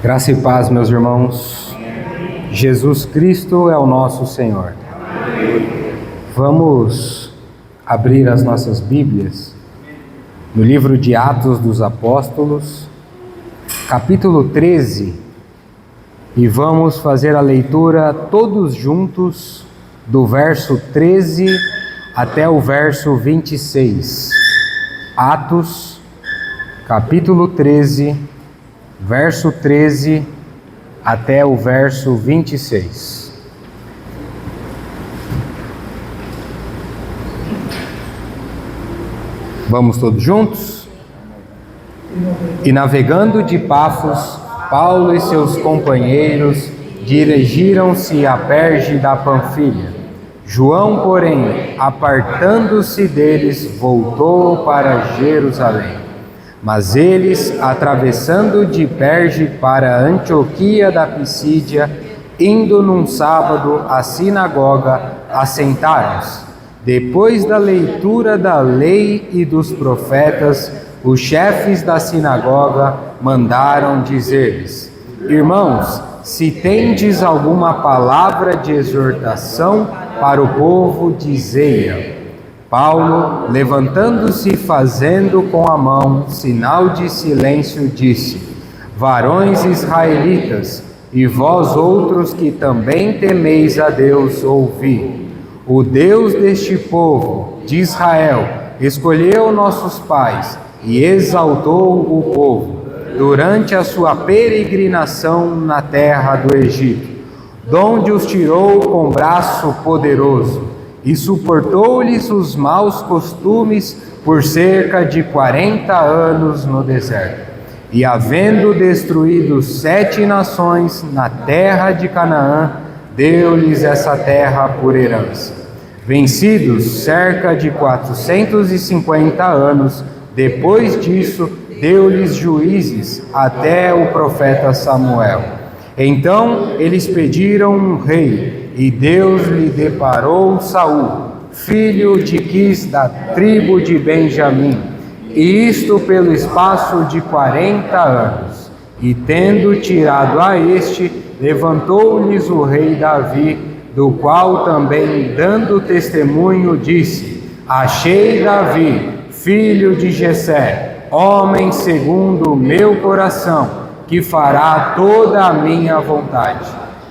Graça e paz, meus irmãos. Jesus Cristo é o nosso Senhor. Vamos abrir as nossas Bíblias no livro de Atos dos Apóstolos, capítulo 13, e vamos fazer a leitura todos juntos do verso 13 até o verso 26. Atos, capítulo 13, verso 13 até o verso 26. Vamos todos juntos? E navegando de Pafos, Paulo e seus companheiros dirigiram-se a Perge da Panfilha. João, porém, apartando-se deles, voltou para Jerusalém. Mas eles, atravessando de Perge para Antioquia da Pisídia, indo num sábado à sinagoga, assentaram-se. Depois da leitura da lei e dos profetas, os chefes da sinagoga mandaram dizer-lhes: Irmãos, se tendes alguma palavra de exortação para o povo, dizei-a. Paulo, levantando-se e fazendo com a mão sinal de silêncio, disse: Varões israelitas, e vós outros que também temeis a Deus, ouvi. O Deus deste povo, de Israel, escolheu nossos pais e exaltou o povo durante a sua peregrinação na terra do Egito, donde os tirou com braço poderoso, e suportou-lhes os maus costumes por cerca de 40 anos no deserto. E havendo destruído 7 nações na terra de Canaã, deu-lhes essa terra por herança. Vencidos cerca de 450 anos, depois disso, deu-lhes juízes até o profeta Samuel. Então eles pediram um rei, e Deus lhe deparou Saul, filho de Quis, da tribo de Benjamim, e isto pelo espaço de 40 anos. E tendo tirado a este, levantou-lhes o rei Davi, do qual também, dando testemunho, disse: Achei Davi, filho de Jessé, homem segundo o meu coração, que fará toda a minha vontade.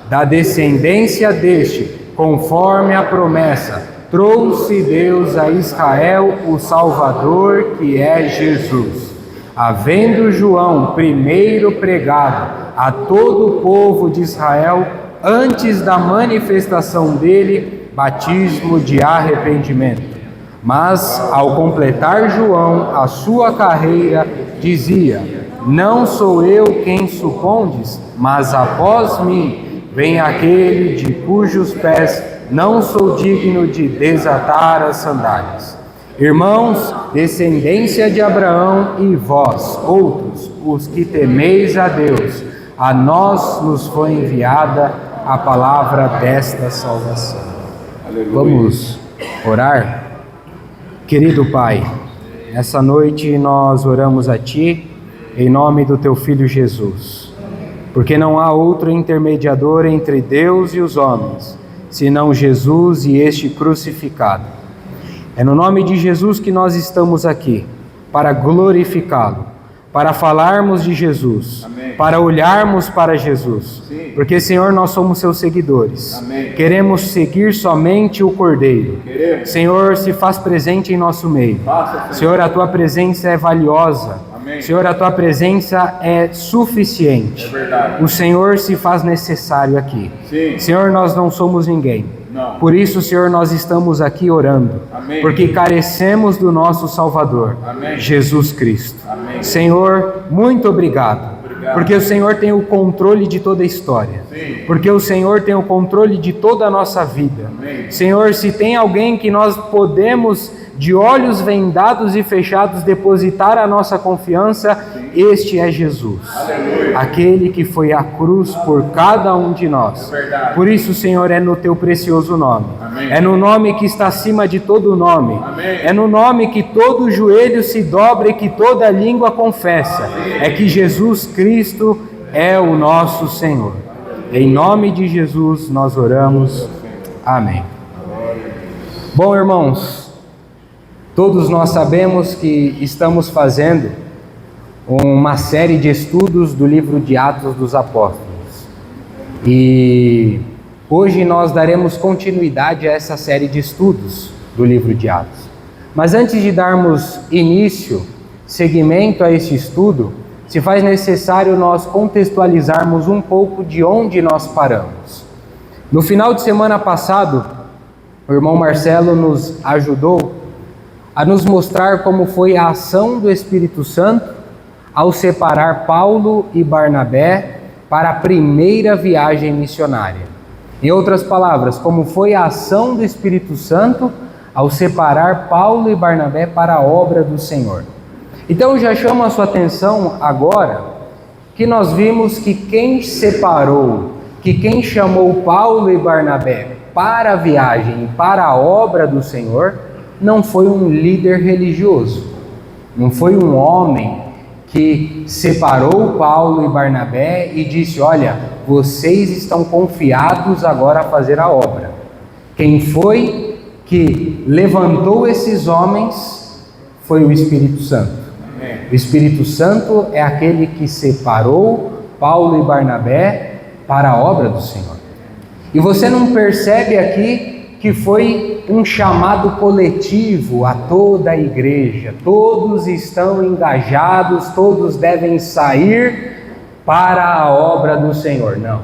Da descendência deste, conforme a promessa, trouxe Deus a Israel o Salvador, que é Jesus. Havendo João primeiro pregado a todo o povo de Israel, antes da manifestação dele, batismo de arrependimento. Mas, ao completar João a sua carreira, dizia: Não sou eu quem supondes, mas após mim vem aquele de cujos pés não sou digno de desatar as sandálias. Irmãos, descendência de Abraão, e vós, outros, os que temeis a Deus, a nós nos foi enviada a palavra desta salvação. Aleluia. Vamos orar? Querido Pai, essa noite nós oramos a Ti, em nome do Teu Filho Jesus, porque não há outro intermediador entre Deus e os homens, senão Jesus e este crucificado. É no nome de Jesus que nós estamos aqui, para glorificá-lo, para falarmos de Jesus, amém, para olharmos para Jesus, sim, porque, Senhor, nós somos seus seguidores. Amém. Queremos seguir somente o Cordeiro. Queremos. Senhor, se faz presente em nosso meio. Faça, Senhor, a tua presença é valiosa. Amém. Senhor, a tua presença é suficiente. É verdade. O Senhor se faz necessário aqui. Sim. Senhor, nós não somos ninguém. Não. Por isso, Senhor, nós estamos aqui orando. Amém. Porque carecemos do nosso Salvador, amém, Jesus Cristo. Amém. Senhor, muito obrigado. Porque o Senhor tem o controle de toda a história. Sim. Porque o Senhor tem o controle de toda a nossa vida. Amém. Senhor, se tem alguém que nós podemos, de olhos vendados e fechados, depositar a nossa confiança, sim, este é Jesus. Aleluia. Aquele que foi à cruz por cada um de nós. É por isso, Senhor, é no teu precioso nome. Amém. É no nome que está acima de todo nome. Amém. É no nome que todo joelho se dobra e que toda língua confessa. Amém. É que Jesus Cristo é o nosso Senhor. Em nome de Jesus nós oramos. Amém. Bom, irmãos, todos nós sabemos que estamos fazendo uma série de estudos do livro de Atos dos Apóstolos. E hoje nós daremos continuidade a essa série de estudos do livro de Atos. Mas antes de darmos início, seguimento a esse estudo, se faz necessário nós contextualizarmos um pouco de onde nós paramos. No final de semana passado, o irmão Marcelo nos ajudou a nos mostrar como foi a ação do Espírito Santo ao separar Paulo e Barnabé para a primeira viagem missionária. Em outras palavras, como foi a ação do Espírito Santo ao separar Paulo e Barnabé para a obra do Senhor. Então já chamo a sua atenção agora que nós vimos que quem separou, que quem chamou Paulo e Barnabé para a viagem, para a obra do Senhor, não foi um líder religioso, não foi um homem que separou Paulo e Barnabé e disse: olha, vocês estão confiados agora a fazer a obra. Quem foi que levantou esses homens foi o Espírito Santo. O Espírito Santo é aquele que separou Paulo e Barnabé para a obra do Senhor. E você não percebe aqui que foi um chamado coletivo a toda a igreja, todos estão engajados, todos devem sair para a obra do Senhor. Não,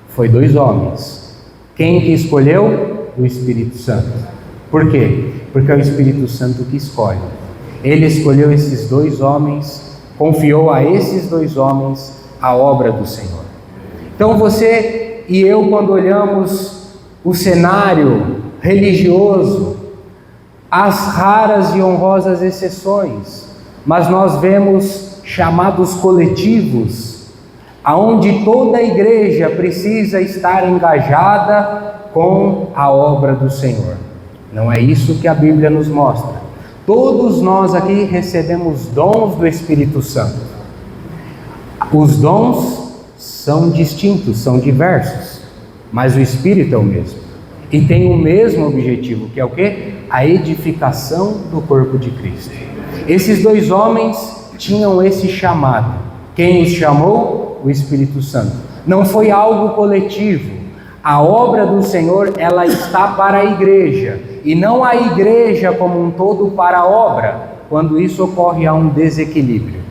foi 2 homens. Quem que escolheu? O Espírito Santo. Por quê? Porque é o Espírito Santo que escolhe. Ele escolheu esses 2 homens, confiou a esses 2 homens a obra do Senhor. Então você e eu, quando olhamos o cenário religioso, as raras e honrosas exceções, mas nós vemos chamados coletivos, aonde toda a igreja precisa estar engajada com a obra do Senhor. Não é isso que a Bíblia nos mostra. Todos nós aqui recebemos dons do Espírito Santo. Os dons são distintos, são diversos, mas o Espírito é o mesmo. E tem o mesmo objetivo, que é o quê? A edificação do corpo de Cristo. Esses 2 homens tinham esse chamado. Quem os chamou? O Espírito Santo. Não foi algo coletivo. A obra do Senhor, ela está para a igreja, e não a igreja como um todo para a obra. Quando isso ocorre, há um desequilíbrio.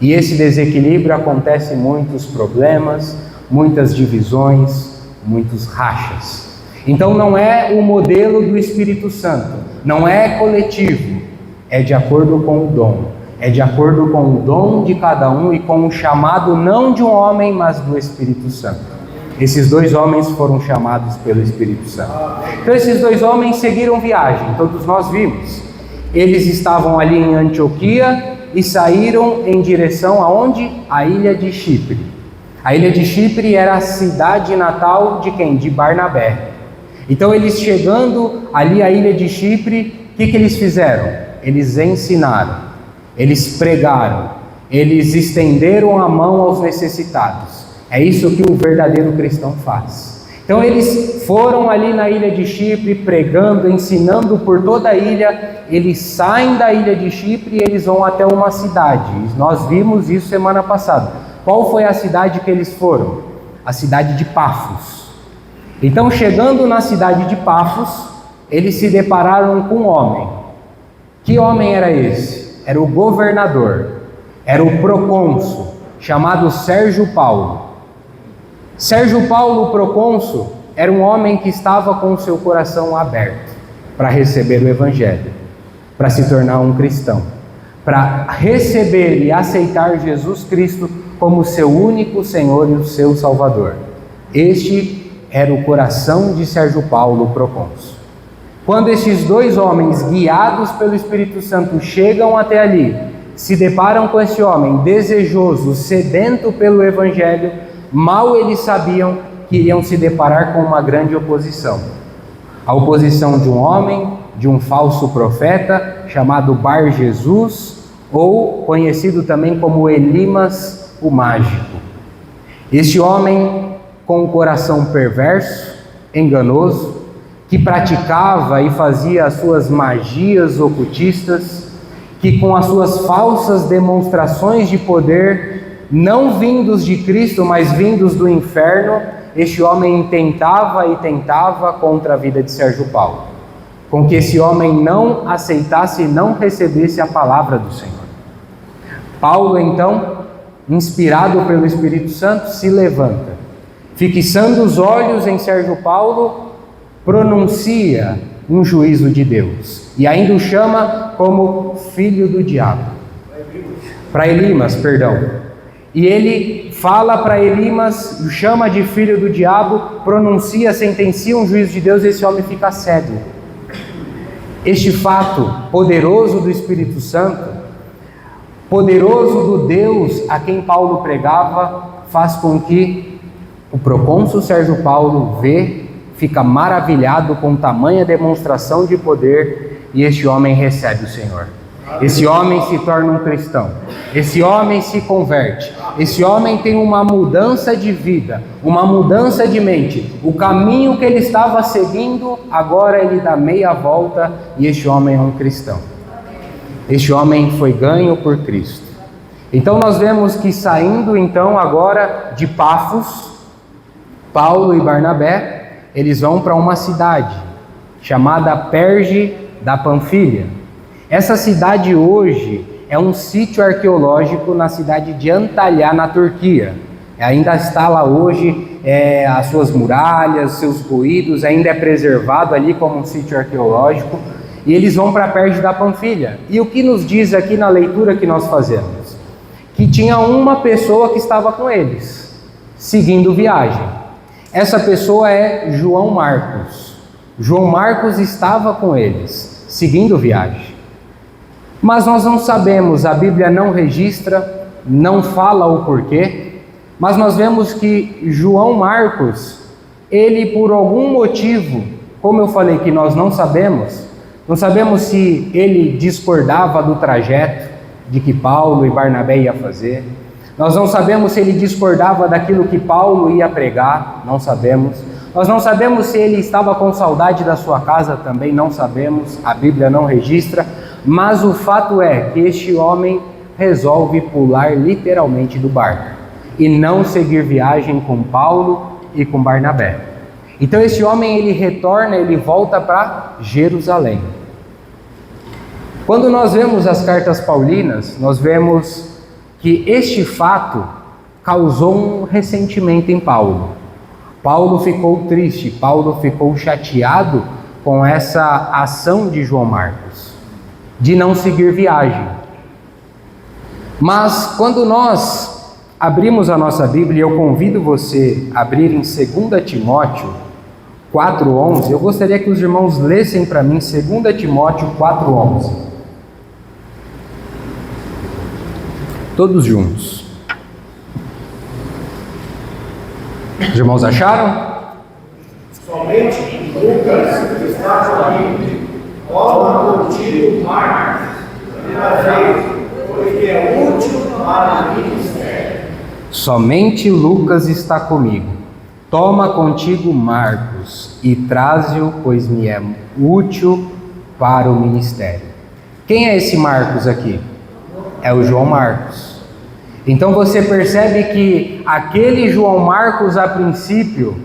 E esse desequilíbrio acontece muitos problemas, muitas divisões, muitos rachas. Então não é o modelo do Espírito Santo, não é coletivo, é de acordo com o dom, é de acordo com o dom de cada um e com o chamado não de um homem, mas do Espírito Santo. Esses 2 homens foram chamados pelo Espírito Santo. Então esses 2 homens seguiram viagem, todos nós vimos. Eles estavam ali em Antioquia e saíram em direção aonde? A ilha de Chipre. A ilha de Chipre era a cidade natal de quem? De Barnabé. Então eles chegando ali à ilha de Chipre, o que eles fizeram? Eles ensinaram, eles pregaram, eles estenderam a mão aos necessitados. É isso que o verdadeiro cristão faz. Então eles foram ali na ilha de Chipre, pregando, ensinando por toda a ilha. Eles saem da ilha de Chipre e eles vão até uma cidade. Nós vimos isso semana passada. Qual foi a cidade que eles foram? A cidade de Pafos. Então, chegando na cidade de Pafos, eles se depararam com um homem. Que homem era esse? Era o governador, era o procônsul, chamado Sérgio Paulo. Sérgio Paulo, o procônsul, era um homem que estava com o seu coração aberto para receber o Evangelho, para se tornar um cristão, para receber e aceitar Jesus Cristo como seu único Senhor e o seu Salvador. Este era o coração de Sérgio Paulo, o procônsul. Quando esses 2 homens, guiados pelo Espírito Santo, chegam até ali, se deparam com esse homem desejoso, sedento pelo Evangelho, mal eles sabiam que iriam se deparar com uma grande oposição. A oposição de um homem, de um falso profeta, chamado Bar Jesus, ou conhecido também como Elimas o Mágico. Este homem com o coração perverso, enganoso, que praticava e fazia as suas magias ocultistas, que com as suas falsas demonstrações de poder, não vindos de Cristo, mas vindos do inferno, este homem tentava contra a vida de Sérgio Paulo, com que esse homem não aceitasse e não recebesse a palavra do Senhor. Paulo, então, inspirado pelo Espírito Santo, se levanta, fixando os olhos em Sérgio Paulo, pronuncia um juízo de Deus, e ainda o chama como filho do diabo. Para Elimas, perdão. E ele fala para Elimas, o chama de filho do diabo, pronuncia, sentencia um juízo de Deus, e esse homem fica cego. Este fato poderoso do Espírito Santo, poderoso do Deus a quem Paulo pregava, faz com que o procônsul Sérgio Paulo fica maravilhado com tamanha demonstração de poder, e este homem recebe o Senhor. Esse homem se torna um cristão, esse homem se converte, esse homem tem uma mudança de vida, uma mudança de mente. O caminho que ele estava seguindo, agora ele dá meia volta, e este homem é um cristão. Este homem foi ganho por Cristo. Então nós vemos que saindo então agora de Pafos, Paulo e Barnabé, eles vão para uma cidade chamada Perge da Panfilha. Essa cidade hoje é um sítio arqueológico na cidade de Antalya, na Turquia. Ainda está lá hoje, as suas muralhas, seus ruídos, ainda é preservado ali como um sítio arqueológico. E eles vão para Perge da Panfilha. E o que nos diz aqui na leitura que nós fazemos? Que tinha uma pessoa que estava com eles, seguindo viagem. Essa pessoa é João Marcos. João Marcos estava com eles, seguindo viagem. Mas nós não sabemos, a Bíblia não registra, não fala o porquê, mas nós vemos que João Marcos, ele por algum motivo, como eu falei que nós não sabemos se ele discordava do trajeto de que Paulo e Barnabé iam fazer, nós não sabemos se ele discordava daquilo que Paulo ia pregar, não sabemos. Nós não sabemos se ele estava com saudade da sua casa, também não sabemos, a Bíblia não registra, mas o fato é que este homem resolve pular literalmente do barco e não seguir viagem com Paulo e com Barnabé. Então esse homem ele retorna, ele volta para Jerusalém. Quando nós vemos as cartas paulinas, nós vemos que este fato causou um ressentimento em Paulo. Paulo ficou triste, Paulo ficou chateado com essa ação de João Marcos, de não seguir viagem. Mas quando nós abrimos a nossa Bíblia, eu convido você a abrir em 2 Timóteo 4:11, eu gostaria que os irmãos lessem para mim 2 Timóteo 4:11. Todos juntos. Os irmãos acharam? Somente Lucas está comigo. Toma contigo Marcos, porque é útil para o ministério. Somente Lucas está comigo. Toma contigo Marcos e traze-o, pois me é útil para o ministério. Quem é esse Marcos aqui? É o João Marcos. Então você percebe que aquele João Marcos, a princípio,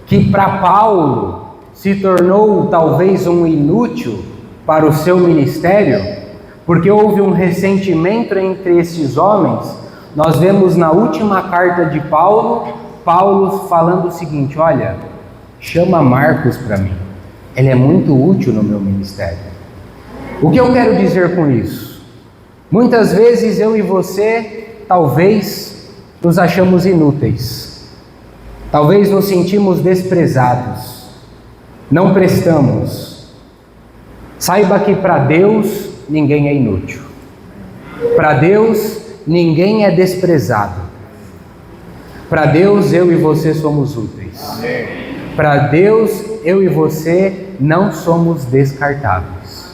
que para Paulo se tornou talvez um inútil para o seu ministério, porque houve um ressentimento entre esses homens, nós vemos na última carta de Paulo falando o seguinte: olha, chama Marcos para mim, ele é muito útil no meu ministério. O que eu quero dizer com isso? Muitas vezes eu e você, talvez, nos achamos inúteis. Talvez nos sentimos desprezados. Não prestamos. Saiba que para Deus ninguém é inútil. Para Deus ninguém é desprezado. Para Deus eu e você somos úteis. Para Deus eu e você não somos descartáveis.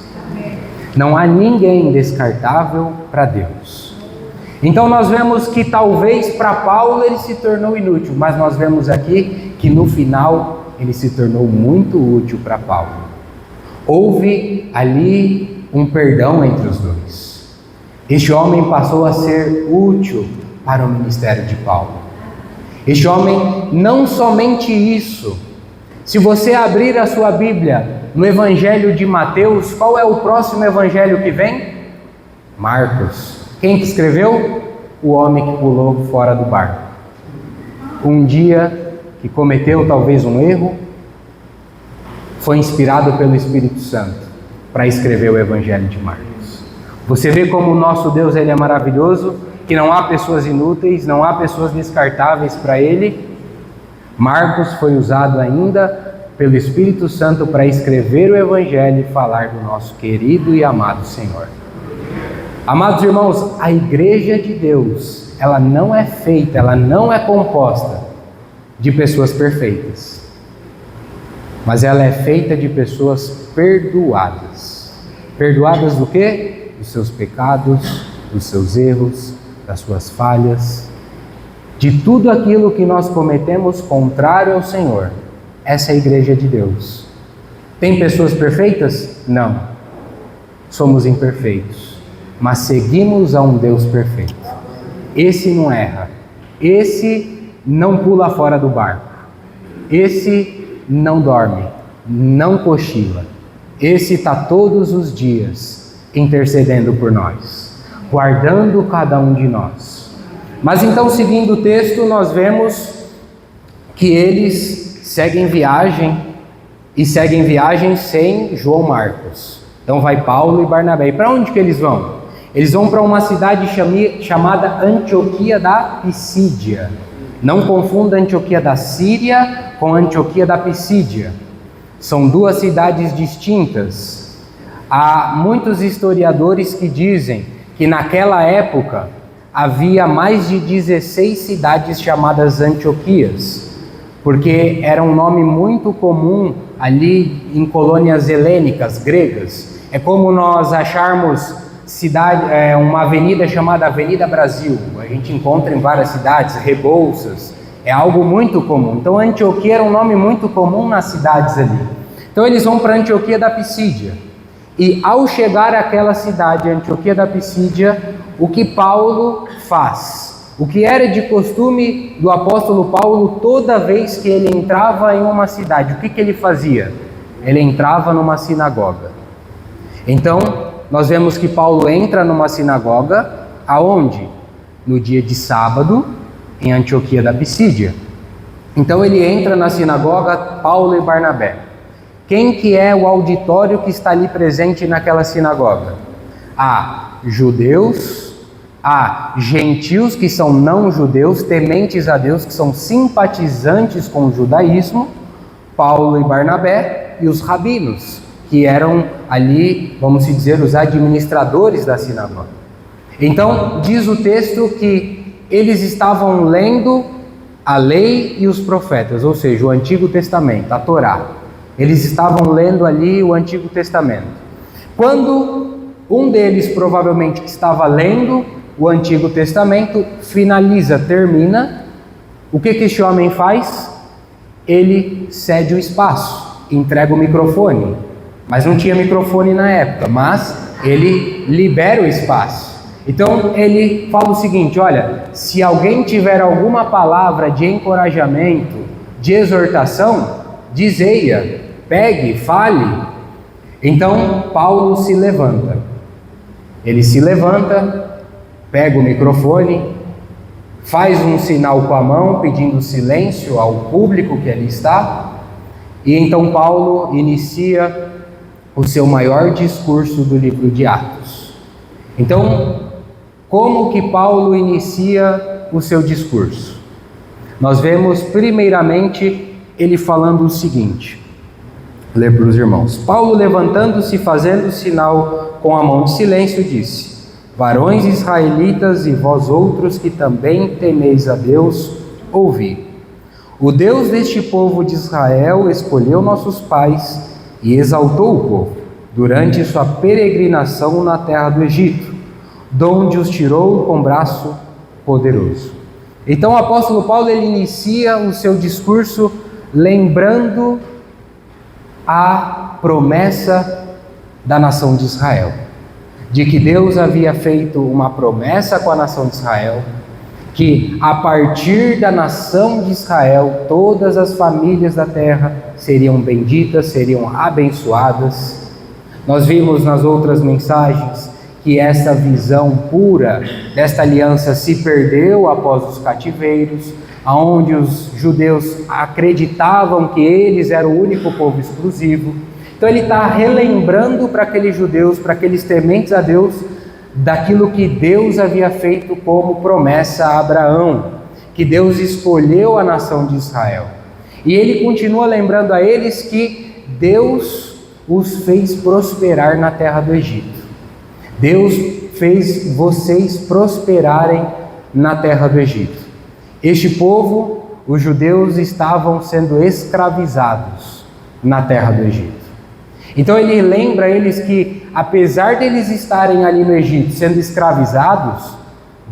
Não há ninguém descartável para Deus. Então nós vemos que talvez para Paulo ele se tornou inútil, mas nós vemos aqui que no final ele se tornou muito útil para Paulo. Houve ali um perdão entre os dois. Este homem passou a ser útil para o ministério de Paulo. Este homem, não somente isso, se você abrir a sua Bíblia no Evangelho de Mateus, qual é o próximo evangelho que vem? Marcos. Quem que escreveu? O homem que pulou fora do barco. Um dia que cometeu talvez um erro, foi inspirado pelo Espírito Santo para escrever o Evangelho de Marcos. Você vê como o nosso Deus ele é maravilhoso, que não há pessoas inúteis, não há pessoas descartáveis para Ele. Marcos foi usado ainda pelo Espírito Santo para escrever o Evangelho e falar do nosso querido e amado Senhor. Amados irmãos, a Igreja de Deus, ela não é feita, ela não é composta de pessoas perfeitas, mas ela é feita de pessoas perdoadas. Perdoadas do quê? Dos seus pecados, dos seus erros, das suas falhas, de tudo aquilo que nós cometemos contrário ao Senhor. Essa é a Igreja de Deus. Tem pessoas perfeitas? Não. Somos imperfeitos, mas seguimos a um Deus perfeito. Esse não erra, esse não pula fora do barco, esse não dorme, não cochila, esse está todos os dias intercedendo por nós, guardando cada um de nós. Mas então, seguindo o texto, nós vemos que eles seguem viagem, e seguem viagem sem João Marcos. Então vai Paulo e Barnabé. E para onde que eles vão? Eles vão para uma cidade chamada Antioquia da Pisídia. Não confunda Antioquia da Síria com Antioquia da Pisídia. São duas cidades distintas. Há muitos historiadores que dizem que naquela época havia mais de 16 cidades chamadas Antioquias, porque era um nome muito comum ali em colônias helênicas, gregas. É como nós acharmos uma avenida chamada Avenida Brasil. A gente encontra em várias cidades, Rebouças, é algo muito comum. Então Antioquia era um nome muito comum nas cidades ali. Então eles vão para Antioquia da Pisídia. E ao chegar àquela cidade, Antioquia da Pisídia, o que Paulo faz? O que era de costume do apóstolo Paulo toda vez que ele entrava em uma cidade, o que ele fazia? Ele entrava numa sinagoga. Então, nós vemos que Paulo entra numa sinagoga, aonde? No dia de sábado, em Antioquia da Pisídia. Então ele entra na sinagoga, Paulo e Barnabé. Quem que é o auditório que está ali presente naquela sinagoga? Há judeus, há gentios que são não judeus, tementes a Deus, que são simpatizantes com o judaísmo, Paulo e Barnabé, e os rabinos, que eram ali, vamos dizer, os administradores da sinagoga. Então, diz o texto que eles estavam lendo a lei e os profetas, ou seja, o Antigo Testamento, a Torá. Eles estavam lendo ali o Antigo Testamento. Quando um deles, provavelmente que estava lendo o Antigo Testamento, termina, o que este homem faz? Ele cede o espaço, entrega o microfone. Mas não tinha microfone na época, mas ele libera o espaço. Então ele fala o seguinte: olha, se alguém tiver alguma palavra de encorajamento, de exortação, dizeia, pegue, fale. Então Paulo se levanta. Ele se levanta, pega o microfone, faz um sinal com a mão pedindo silêncio ao público que ali está, e então Paulo inicia o seu maior discurso do livro de Atos. Então, como que Paulo inicia o seu discurso? Nós vemos primeiramente ele falando o seguinte, lê para os irmãos. Paulo, levantando-se e fazendo sinal com a mão de silêncio, disse: varões israelitas e vós outros que também temeis a Deus, ouvi. O Deus deste povo de Israel escolheu nossos pais e exaltou o povo durante sua peregrinação na terra do Egito, donde os tirou com braço poderoso. Então o apóstolo Paulo ele inicia o seu discurso lembrando a promessa da nação de Israel, de que Deus havia feito uma promessa com a nação de Israel, que a partir da nação de Israel, todas as famílias da terra seriam benditas, seriam abençoadas. Nós vimos nas outras mensagens que essa visão pura desta aliança se perdeu após os cativeiros, onde os judeus acreditavam que eles eram o único povo exclusivo. Então ele está relembrando para aqueles judeus, para aqueles tementes a Deus, daquilo que Deus havia feito como promessa a Abraão, que Deus escolheu a nação de Israel. E ele continua lembrando a eles que Deus os fez prosperar na terra do Egito. Deus fez vocês prosperarem na terra do Egito. Este povo, os judeus, estavam sendo escravizados na terra do Egito. Então ele lembra eles que, apesar deles estarem ali no Egito sendo escravizados,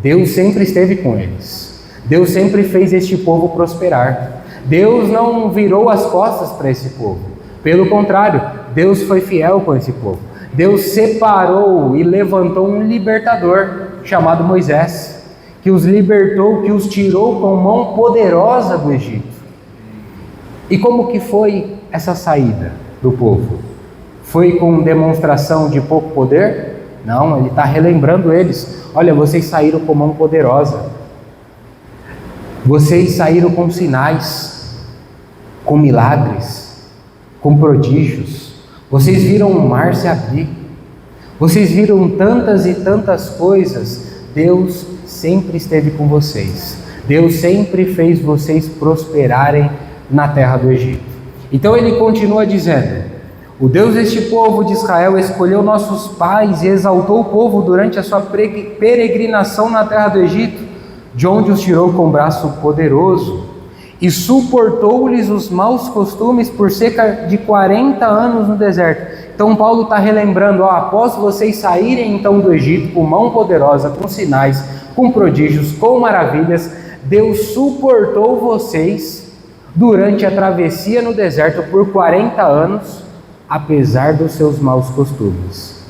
Deus sempre esteve com eles. Deus sempre fez este povo prosperar. Deus não virou as costas para esse povo. Pelo contrário, Deus foi fiel com esse povo. Deus separou e levantou um libertador chamado Moisés, que os libertou, que os tirou com mão poderosa do Egito. E como que foi essa saída do povo? Foi com demonstração de pouco poder? Não, ele está relembrando eles. Olha, vocês saíram com mão poderosa. Vocês saíram com sinais, com milagres, com prodígios. Vocês viram o mar se abrir. Vocês viram tantas e tantas coisas. Deus sempre esteve com vocês. Deus sempre fez vocês prosperarem na terra do Egito. Então ele continua dizendo: o Deus deste povo de Israel escolheu nossos pais e exaltou o povo durante a sua peregrinação na terra do Egito, de onde os tirou com braço poderoso, e suportou-lhes os maus costumes por cerca de 40 anos no deserto. Então Paulo está relembrando, após vocês saírem então do Egito com mão poderosa, com sinais, com prodígios, com maravilhas, Deus suportou vocês durante a travessia no deserto por 40 anos, apesar dos seus maus costumes.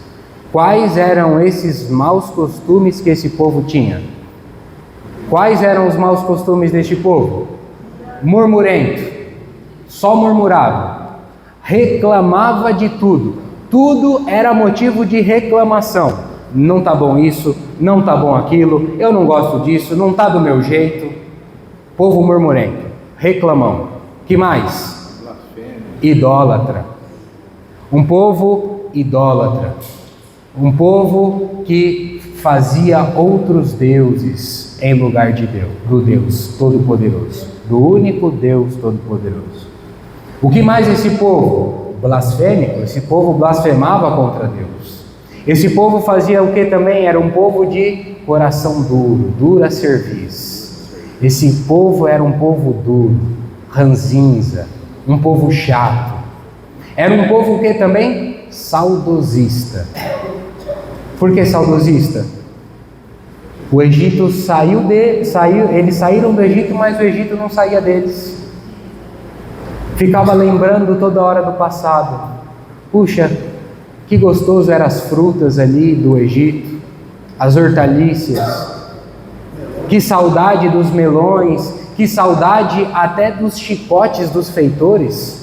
Quais eram esses maus costumes que esse povo tinha? Quais eram os maus costumes deste povo? Murmurento, só murmurava, reclamava de tudo, tudo era motivo de reclamação. Não está bom isso, não está bom aquilo, eu não gosto disso, não está do meu jeito. Povo murmurento, reclamão. Que mais? Idólatra. Um povo idólatra, um povo que fazia outros deuses em lugar de Deus, do Deus Todo-Poderoso, do único Deus Todo-Poderoso. O que mais esse povo? Blasfêmico, esse povo blasfemava contra Deus. Esse povo fazia o que também? Era um povo de coração duro, dura cerviz. Esse povo era um povo duro, ranzinza, um povo chato. Era um povo que também? Saudosista. Por que saudosista? O Egito eles saíram do Egito, mas o Egito não saía deles. Ficava lembrando toda hora do passado. Puxa, que gostoso eram as frutas ali do Egito, as hortaliças. Que saudade dos melões, que saudade até dos chicotes dos feitores.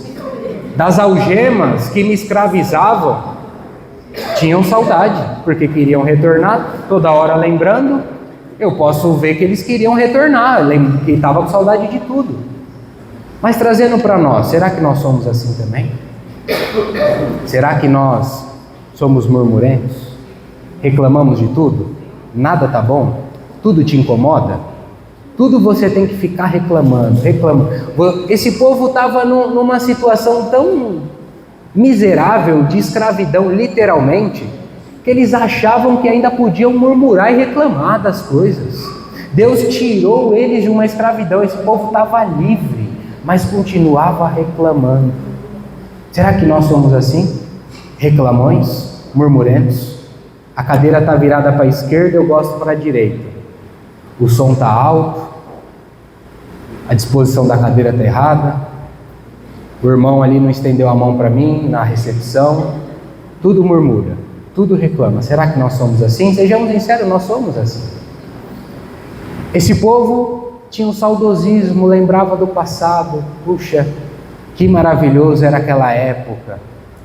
Das algemas que me escravizavam, tinham saudade, porque queriam retornar, toda hora lembrando. Eu posso ver que eles queriam retornar, que estavam com saudade de tudo. Mas trazendo para nós, será que nós somos assim também? Será que nós somos murmurentos? Reclamamos de tudo? Nada tá bom? Tudo te incomoda? Tudo você tem que ficar reclamando. Esse povo estava numa situação tão miserável de escravidão, literalmente, que eles achavam que ainda podiam murmurar e reclamar das coisas. Deus tirou eles de uma escravidão, esse povo estava livre, mas continuava reclamando. Será que nós somos assim? Reclamões, murmurentos, A cadeira está virada para a esquerda, eu gosto para a direita. O som está alto, a disposição da cadeira está errada, o irmão ali não estendeu a mão para mim na recepção. Tudo murmura, tudo reclama. Será que nós somos assim? Sejamos sinceros, nós somos assim. Esse povo tinha um saudosismo, lembrava do passado. Puxa, que maravilhoso era aquela época.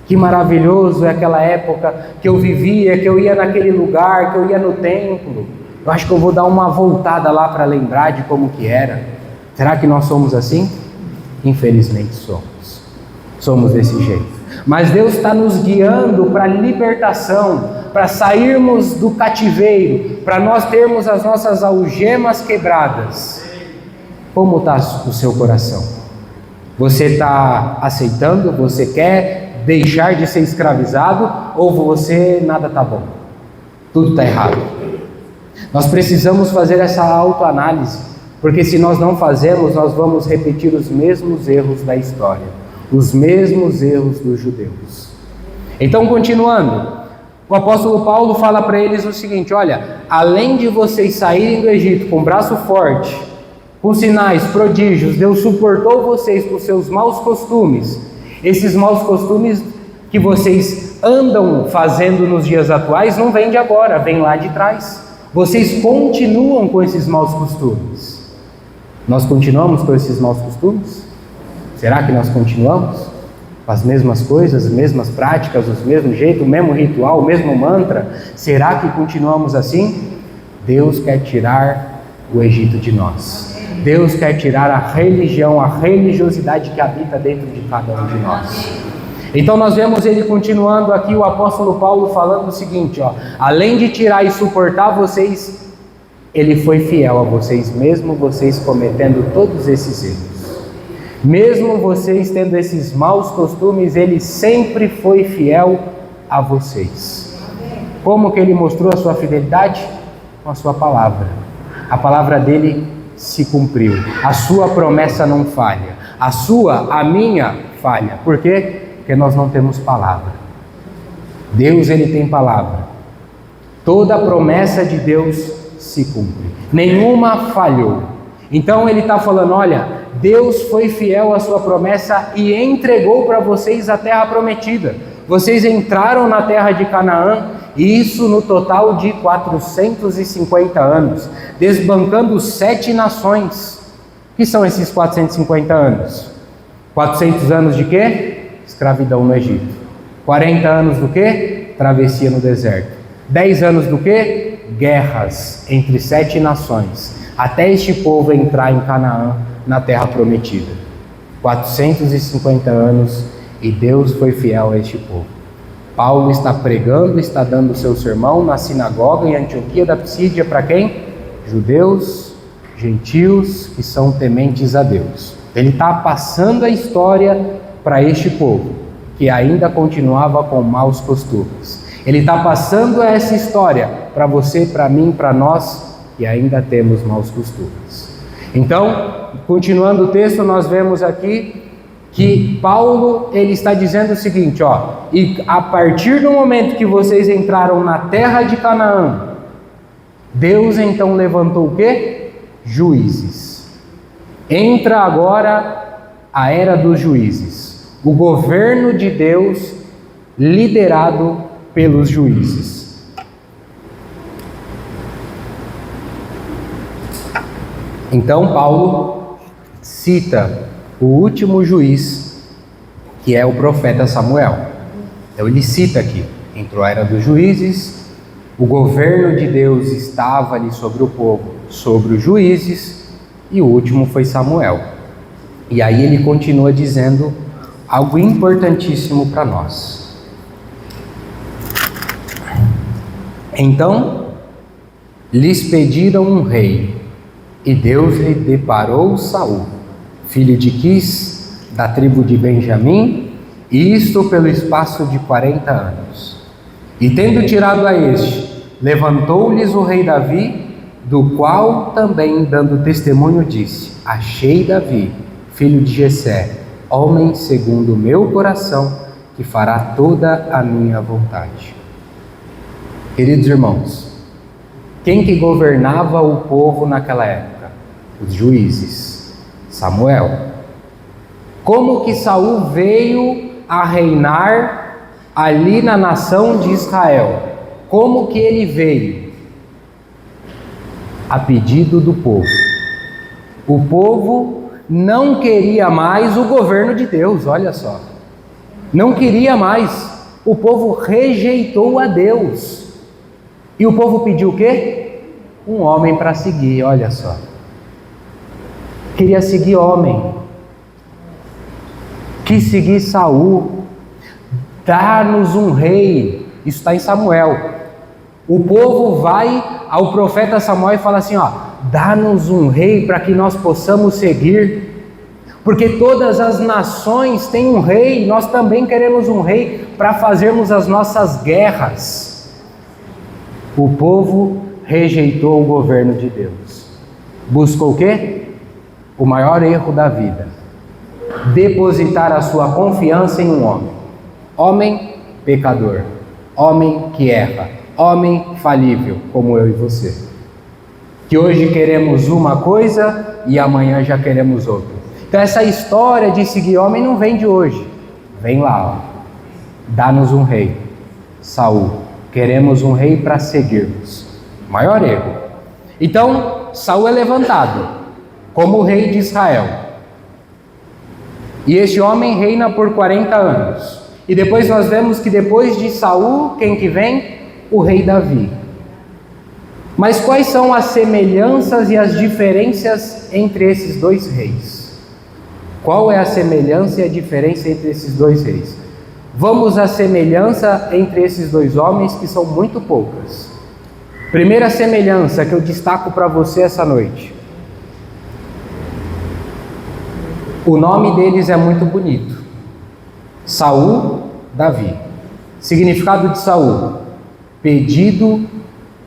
Que maravilhoso é aquela época que eu vivia, que eu ia naquele lugar, que eu ia no templo. Eu acho que eu vou dar uma voltada lá para lembrar de como que era. Será que nós somos assim? Infelizmente somos. Somos desse jeito. Mas Deus está nos guiando para a libertação, para sairmos do cativeiro, para nós termos as nossas algemas quebradas. Como está o seu coração? Você está aceitando? Você quer deixar de ser escravizado? Ou você, nada está bom? Tudo está errado. Nós precisamos fazer essa autoanálise, porque se nós não fazermos, nós vamos repetir os mesmos erros da história, os mesmos erros dos judeus. Então, continuando, o apóstolo Paulo fala para eles o seguinte: olha, além de vocês saírem do Egito com braço forte, com sinais, prodígios, Deus suportou vocês com seus maus costumes. Esses maus costumes que vocês andam fazendo nos dias atuais não vêm de agora, vêm lá de trás. Vocês continuam com esses maus costumes. Nós continuamos com esses maus costumes? Será que nós continuamos com as mesmas coisas, as mesmas práticas, os mesmos jeitos, o mesmo ritual, o mesmo mantra? Será que continuamos assim? Deus quer tirar o Egito de nós. Deus quer tirar a religião, a religiosidade que habita dentro de cada um de nós. Então nós vemos ele continuando aqui, o apóstolo Paulo falando o seguinte, ó: além de tirar e suportar vocês, ele foi fiel a vocês, mesmo vocês cometendo todos esses erros. Mesmo vocês tendo esses maus costumes, ele sempre foi fiel a vocês. Como que ele mostrou a sua fidelidade? Com a sua palavra. A palavra dele se cumpriu. A sua promessa não falha. A minha falha. Por quê? Porque nós não temos palavra. Deus, ele tem palavra. Toda a promessa de Deus se cumpre. Nenhuma falhou. Então ele está falando, olha, Deus foi fiel à sua promessa e entregou para vocês a terra prometida. Vocês entraram na terra de Canaã, e isso no total de 450 anos, desbancando 7 nações. O que são esses 450 anos? 400 anos de quê? Escravidão no Egito. 40 anos do quê? Travessia no deserto. 10 anos do quê? Guerras entre 7 nações, até este povo entrar em Canaã, na terra prometida. 450 anos e Deus foi fiel a este povo. Paulo está pregando, está dando o seu sermão na sinagoga em Antioquia da Psídia para quem? Judeus, gentios que são tementes a Deus. Ele está passando a história para este povo que ainda continuava com maus costumes. Ele está passando essa história para você, para mim, para nós que ainda temos maus costumes. Então, continuando o texto, nós vemos aqui que Paulo, ele está dizendo o seguinte, ó: e a partir do momento que vocês entraram na terra de Canaã, Deus então levantou o quê? Juízes. Entra agora a era dos juízes, o governo de Deus liderado pelos juízes. Então Paulo cita o último juiz, que é o profeta Samuel. Então ele cita aqui, entrou a era dos juízes, o governo de Deus estava ali sobre o povo, sobre os juízes, e o último foi Samuel. E aí ele continua dizendo algo importantíssimo para nós. Então lhes pediram um rei, e Deus lhe deparou Saul, filho de Quis, da tribo de Benjamim, e isto pelo espaço de 40 anos. E tendo tirado a este, levantou-lhes o rei Davi, do qual também, dando testemunho, disse: achei Davi, filho de Jessé, homem segundo o meu coração, que fará toda a minha vontade. Queridos irmãos, quem que governava o povo naquela época? Os juízes, Samuel. Como que Saul veio a reinar ali na nação de Israel? Como que ele veio? A pedido do povo. O povo não queria mais o governo de Deus, olha só. Não queria mais. O povo rejeitou a Deus. E o povo pediu o quê? Um homem para seguir, olha só. Queria seguir homem. Quis seguir Saul. Dá-nos um rei. Isso está em Samuel. O povo vai ao profeta Samuel e fala assim, ó, dá-nos um rei para que nós possamos seguir, porque todas as nações têm um rei, nós também queremos um rei para fazermos as nossas guerras. O povo rejeitou o governo de Deus. Buscou o quê? O maior erro da vida. Depositar a sua confiança em um homem. Homem pecador. Homem que erra. Homem falível, como eu e você. Que hoje queremos uma coisa e amanhã já queremos outra. Então essa história de seguir homem não vem de hoje. Vem lá, ó. Dá-nos um rei. Saul. Queremos um rei para seguirmos. Maior erro. Então, Saul é levantado como rei de Israel. E este homem reina por 40 anos. E depois nós vemos que depois de Saul, quem que vem? O rei Davi. Mas quais são as semelhanças e as diferenças entre esses dois reis? Qual é a semelhança e a diferença entre esses dois reis? Vamos à semelhança entre esses dois homens, que são muito poucas. Primeira semelhança que eu destaco para você essa noite. O nome deles é muito bonito. Saul, Davi. Significado de Saul: pedido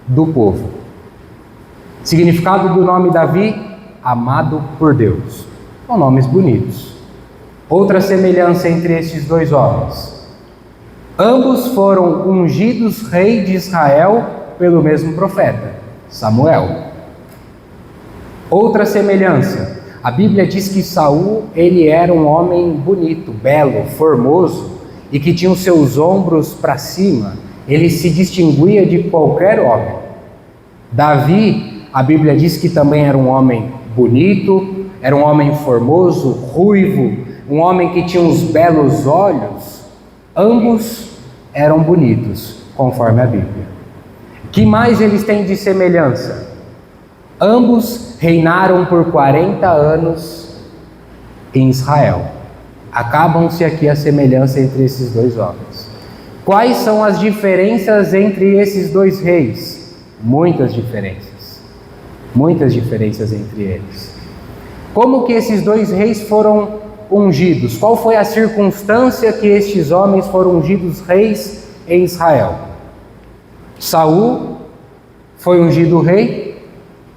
do povo. Significado do nome Davi: amado por Deus. São nomes bonitos. Outra semelhança entre esses dois homens: ambos foram ungidos rei de Israel pelo mesmo profeta, Samuel. Outra semelhança: a Bíblia diz que Saul, ele era um homem bonito, belo, formoso, e que tinha os seus ombros para cima. Ele se distinguia de qualquer homem. Davi, a Bíblia diz que também era um homem bonito, era um homem formoso, ruivo, um homem que tinha uns belos olhos. Ambos eram bonitos, conforme a Bíblia. Que mais eles têm de semelhança? Ambos reinaram por 40 anos em Israel. Acabam-se aqui a semelhança entre esses dois homens. Quais são as diferenças entre esses dois reis? Muitas diferenças. Muitas diferenças entre eles. Como que esses dois reis foram ungidos? Qual foi a circunstância que estes homens foram ungidos reis em Israel? Saul foi ungido rei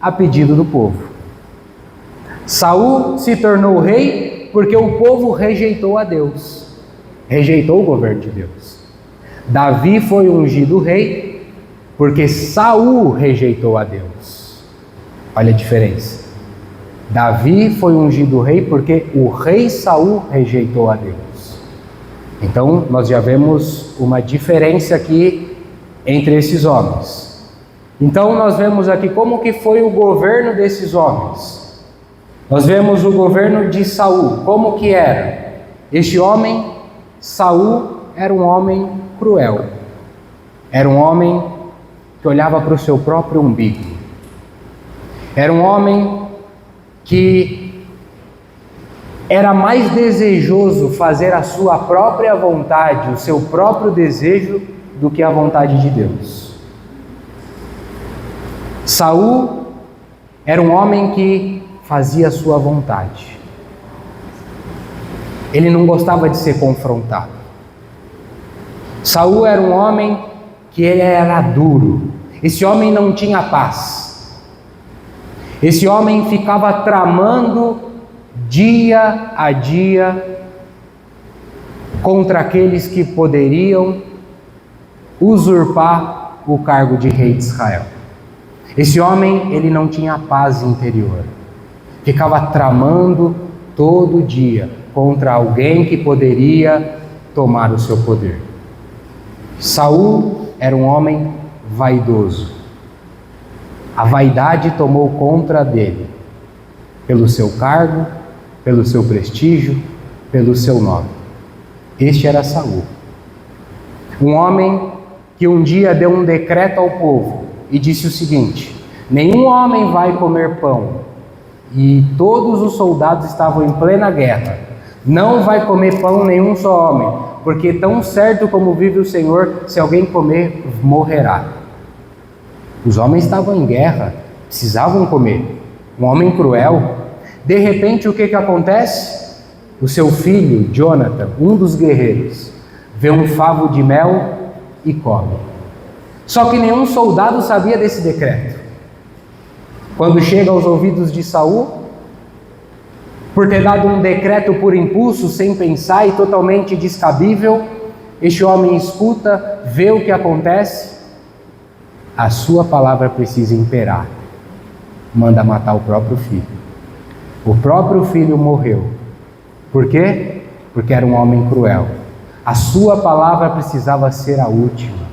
a pedido do povo. Saul se tornou rei porque o povo rejeitou a Deus. Rejeitou o governo de Deus. Davi foi ungido rei porque Saul rejeitou a Deus. Olha a diferença. Davi foi ungido rei porque o rei Saul rejeitou a Deus. Então nós já vemos uma diferença aqui entre esses homens. Então nós vemos aqui como que foi o governo desses homens. Nós vemos o governo de Saul, como que era. Este homem, Saul, era um homem cruel. Era um homem que olhava para o seu próprio umbigo. Era um homem que era mais desejoso fazer a sua própria vontade, o seu próprio desejo, do que a vontade de Deus. Saul era um homem que fazia a sua vontade. Ele não gostava de ser confrontado. Saul era um homem que ele era duro. Esse homem não tinha paz. Esse homem ficava tramando dia a dia contra aqueles que poderiam usurpar o cargo de rei de Israel. Esse homem, ele não tinha paz interior. Ficava tramando todo dia contra alguém que poderia tomar o seu poder. Saul era um homem vaidoso. A vaidade tomou conta dele, pelo seu cargo, pelo seu prestígio, pelo seu nome. Este era Saul. Um homem que um dia deu um decreto ao povo e disse o seguinte: nenhum homem vai comer pão. E todos os soldados estavam em plena guerra. Não vai comer pão nenhum só homem, porque tão certo como vive o Senhor, se alguém comer, morrerá. Os homens estavam em guerra, precisavam comer. Um homem cruel. De repente, o que acontece? O seu filho, Jonathan, um dos guerreiros, vê um favo de mel e come. Só que nenhum soldado sabia desse decreto. Quando chega aos ouvidos de Saul, por ter dado um decreto por impulso, sem pensar e totalmente descabível, este homem escuta, vê o que acontece, a sua palavra precisa imperar. Manda matar o próprio filho. O próprio filho morreu. Por quê? Porque era um homem cruel. A sua palavra precisava ser a última.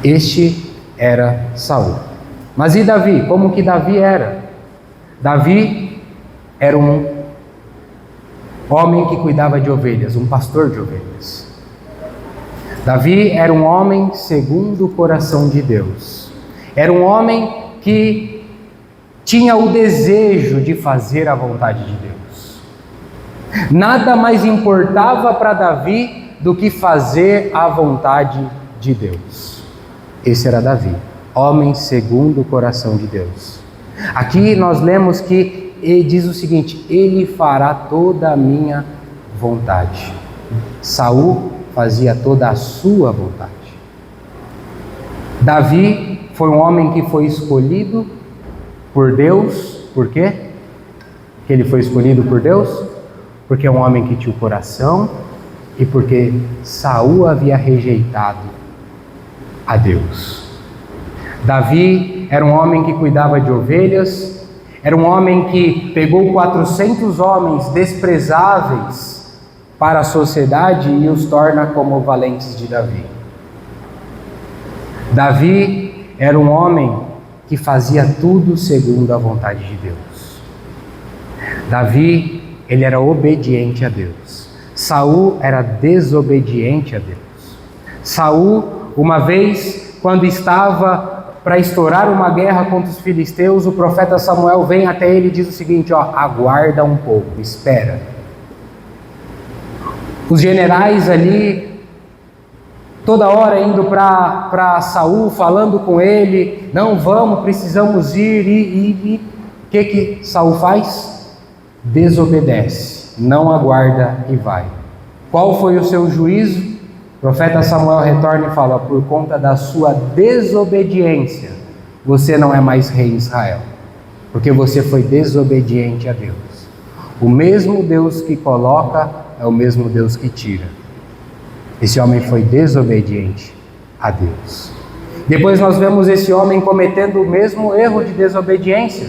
Este era Saul. Mas e Davi? Como que Davi era? Davi era um homem que cuidava de ovelhas, um pastor de ovelhas. Davi era um homem segundo o coração de Deus. Era um homem que tinha o desejo de fazer a vontade de Deus. Nada mais importava para Davi do que fazer a vontade de Deus. Esse era Davi, homem segundo o coração de Deus. Aqui nós lemos que ele diz o seguinte: ele fará toda a minha vontade. Saul fazia toda a sua vontade. Davi foi um homem que foi escolhido por Deus. Por quê que ele foi escolhido por Deus? Porque é um homem que tinha o coração e porque Saul havia rejeitado a Deus. Davi era um homem que cuidava de ovelhas, era um homem que pegou 400 homens desprezáveis para a sociedade e os torna como valentes de Davi. Davi era um homem que fazia tudo segundo a vontade de Deus. Davi, ele era obediente a Deus. Saul era desobediente a Deus. Saul, uma vez, quando estava para estourar uma guerra contra os filisteus, o profeta Samuel vem até ele e diz o seguinte: aguarda um pouco, espera. Os generais ali, toda hora indo para Saul, falando com ele: não vamos, precisamos ir. E o que Saul faz? Desobedece, não aguarda e vai. Qual foi o seu juízo? O profeta Samuel retorna e fala: por conta da sua desobediência, você não é mais rei em Israel, porque você foi desobediente a Deus. O mesmo Deus que coloca é o mesmo Deus que tira. Esse homem foi desobediente a Deus. Depois nós vemos esse homem cometendo o mesmo erro de desobediência.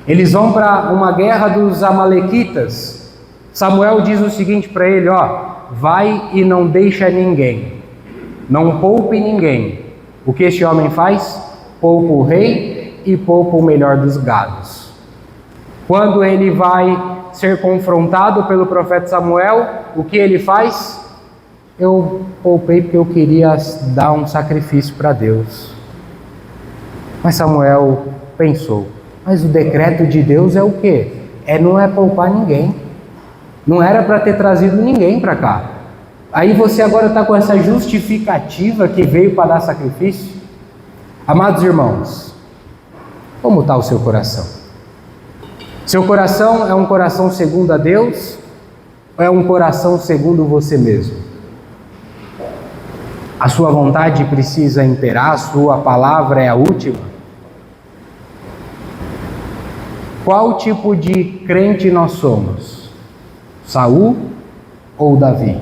Eles vão para uma guerra dos amalequitas. Samuel diz o seguinte para ele: vai e não deixa ninguém, não poupe ninguém. O que este homem faz? Poupa o rei e poupa o melhor dos gados. Quando ele vai ser confrontado pelo profeta Samuel, o que ele faz? Eu poupei porque eu queria dar um sacrifício para Deus. Mas Samuel pensou: mas o decreto de Deus é o quê? Não é poupar ninguém. Não era para ter trazido ninguém para cá. Aí você agora está com essa justificativa que veio para dar sacrifício? Amados irmãos, como está o seu coração? Seu coração é um coração segundo a Deus ou é um coração segundo você mesmo? A sua vontade precisa imperar, a sua palavra é a última? Qual tipo de crente nós somos? Saul ou Davi?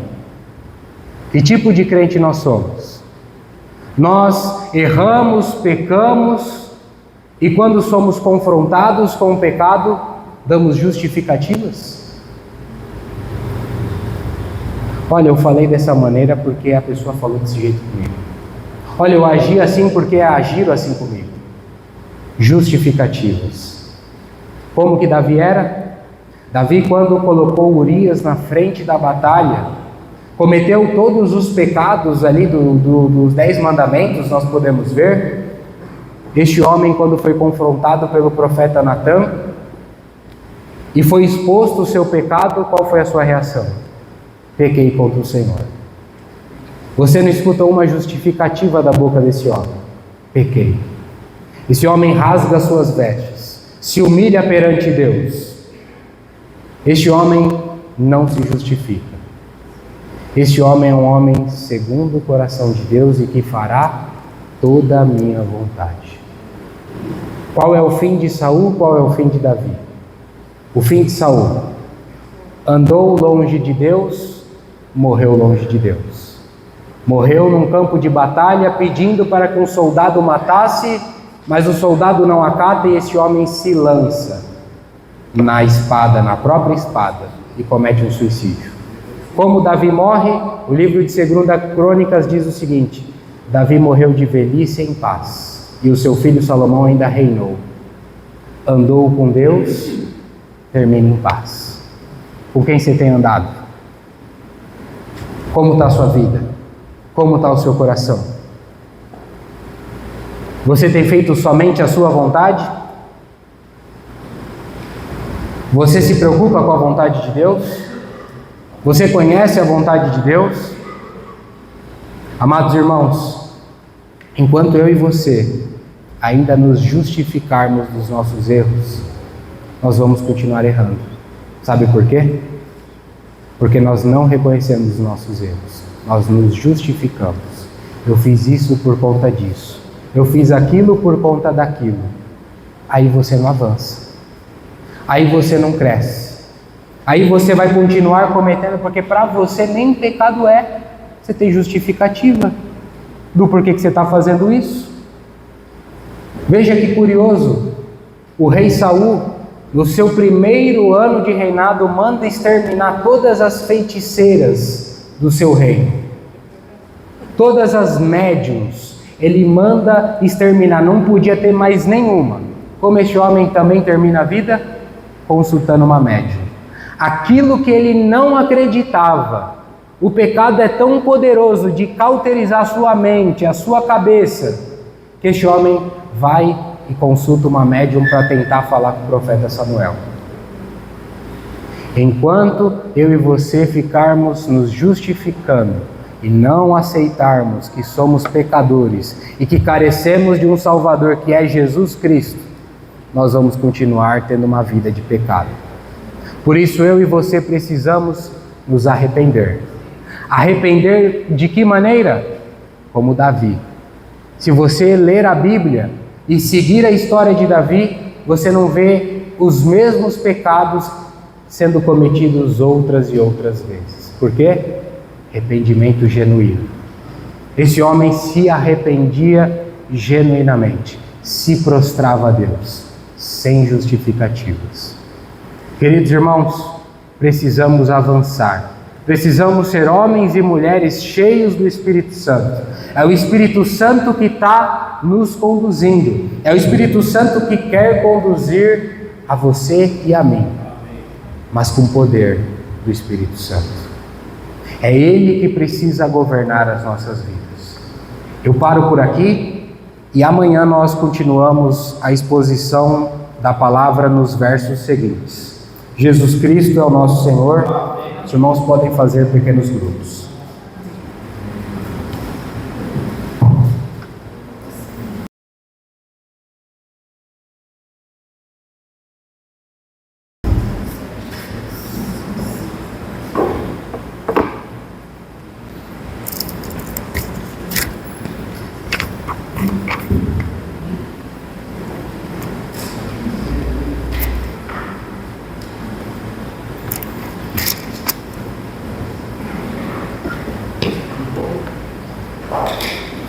Que tipo de crente nós somos? Nós erramos, pecamos, e quando somos confrontados com o pecado, damos justificativas? Olha, eu falei dessa maneira porque a pessoa falou desse jeito comigo. Olha, eu agi assim porque agiram assim comigo. Justificativas. Como que Davi era? Davi, quando colocou Urias na frente da batalha, cometeu todos os pecados ali dos 10 mandamentos, nós podemos ver. Este homem, quando foi confrontado pelo profeta Natã e foi exposto o seu pecado, qual foi a sua reação? Pequei contra o Senhor. Você não escuta uma justificativa da boca desse homem. Pequei. Esse homem rasga suas vestes, se humilha perante Deus. Este homem não se justifica. Este homem é um homem segundo o coração de Deus e que fará toda a minha vontade. Qual é o fim de Saul? Qual é o fim de Davi? O fim de Saul: andou longe de Deus, morreu longe de Deus. Morreu num campo de batalha pedindo para que um soldado o matasse, mas o soldado não acata e esse homem se lança na espada, na própria espada, e comete um suicídio. Como Davi morre, o livro de 2 Crônicas diz o seguinte: Davi morreu de velhice em paz, e o seu filho Salomão ainda reinou. Andou com Deus, termina em paz. Com quem você tem andado? Como está a sua vida? Como está o seu coração? Você tem feito somente a sua vontade? Você se preocupa com a vontade de Deus? Você conhece a vontade de Deus? Amados irmãos, enquanto eu e você ainda nos justificarmos dos nossos erros, nós vamos continuar errando. Sabe por quê? Porque nós não reconhecemos os nossos erros, nós nos justificamos. Eu fiz isso por conta disso, eu fiz aquilo por conta daquilo. Aí você não avança, aí você não cresce, aí você vai continuar cometendo, porque para você nem pecado é. Você tem justificativa do porquê que você está fazendo isso. Veja que curioso, o rei Saul, no seu primeiro ano de reinado, manda exterminar todas as feiticeiras do seu reino, todas as médiuns, ele manda exterminar, não podia ter mais nenhuma. Como este homem também termina a vida? Consultando uma médium. Aquilo que ele não acreditava, o pecado é tão poderoso de cauterizar a sua mente, a sua cabeça, que este homem vai e consulta uma médium para tentar falar com o profeta Samuel. Enquanto eu e você ficarmos nos justificando e não aceitarmos que somos pecadores e que carecemos de um Salvador que é Jesus Cristo, nós vamos continuar tendo uma vida de pecado. Por isso eu e você precisamos nos arrepender. Arrepender de que maneira? Como Davi. Se você ler a Bíblia e seguir a história de Davi, você não vê os mesmos pecados sendo cometidos outras e outras vezes. Por quê? Arrependimento genuíno. Esse homem se arrependia genuinamente, se prostrava a Deus, sem justificativas. Queridos irmãos, precisamos avançar. Precisamos ser homens e mulheres cheios do Espírito Santo. É o Espírito Santo que está nos conduzindo. É o Espírito Santo que quer conduzir a você e a mim, mas com o poder do Espírito Santo. É Ele que precisa governar as nossas vidas. Eu paro por aqui e amanhã nós continuamos a exposição da palavra nos versos seguintes. Jesus Cristo é o nosso Senhor. Os irmãos podem fazer pequenos grupos.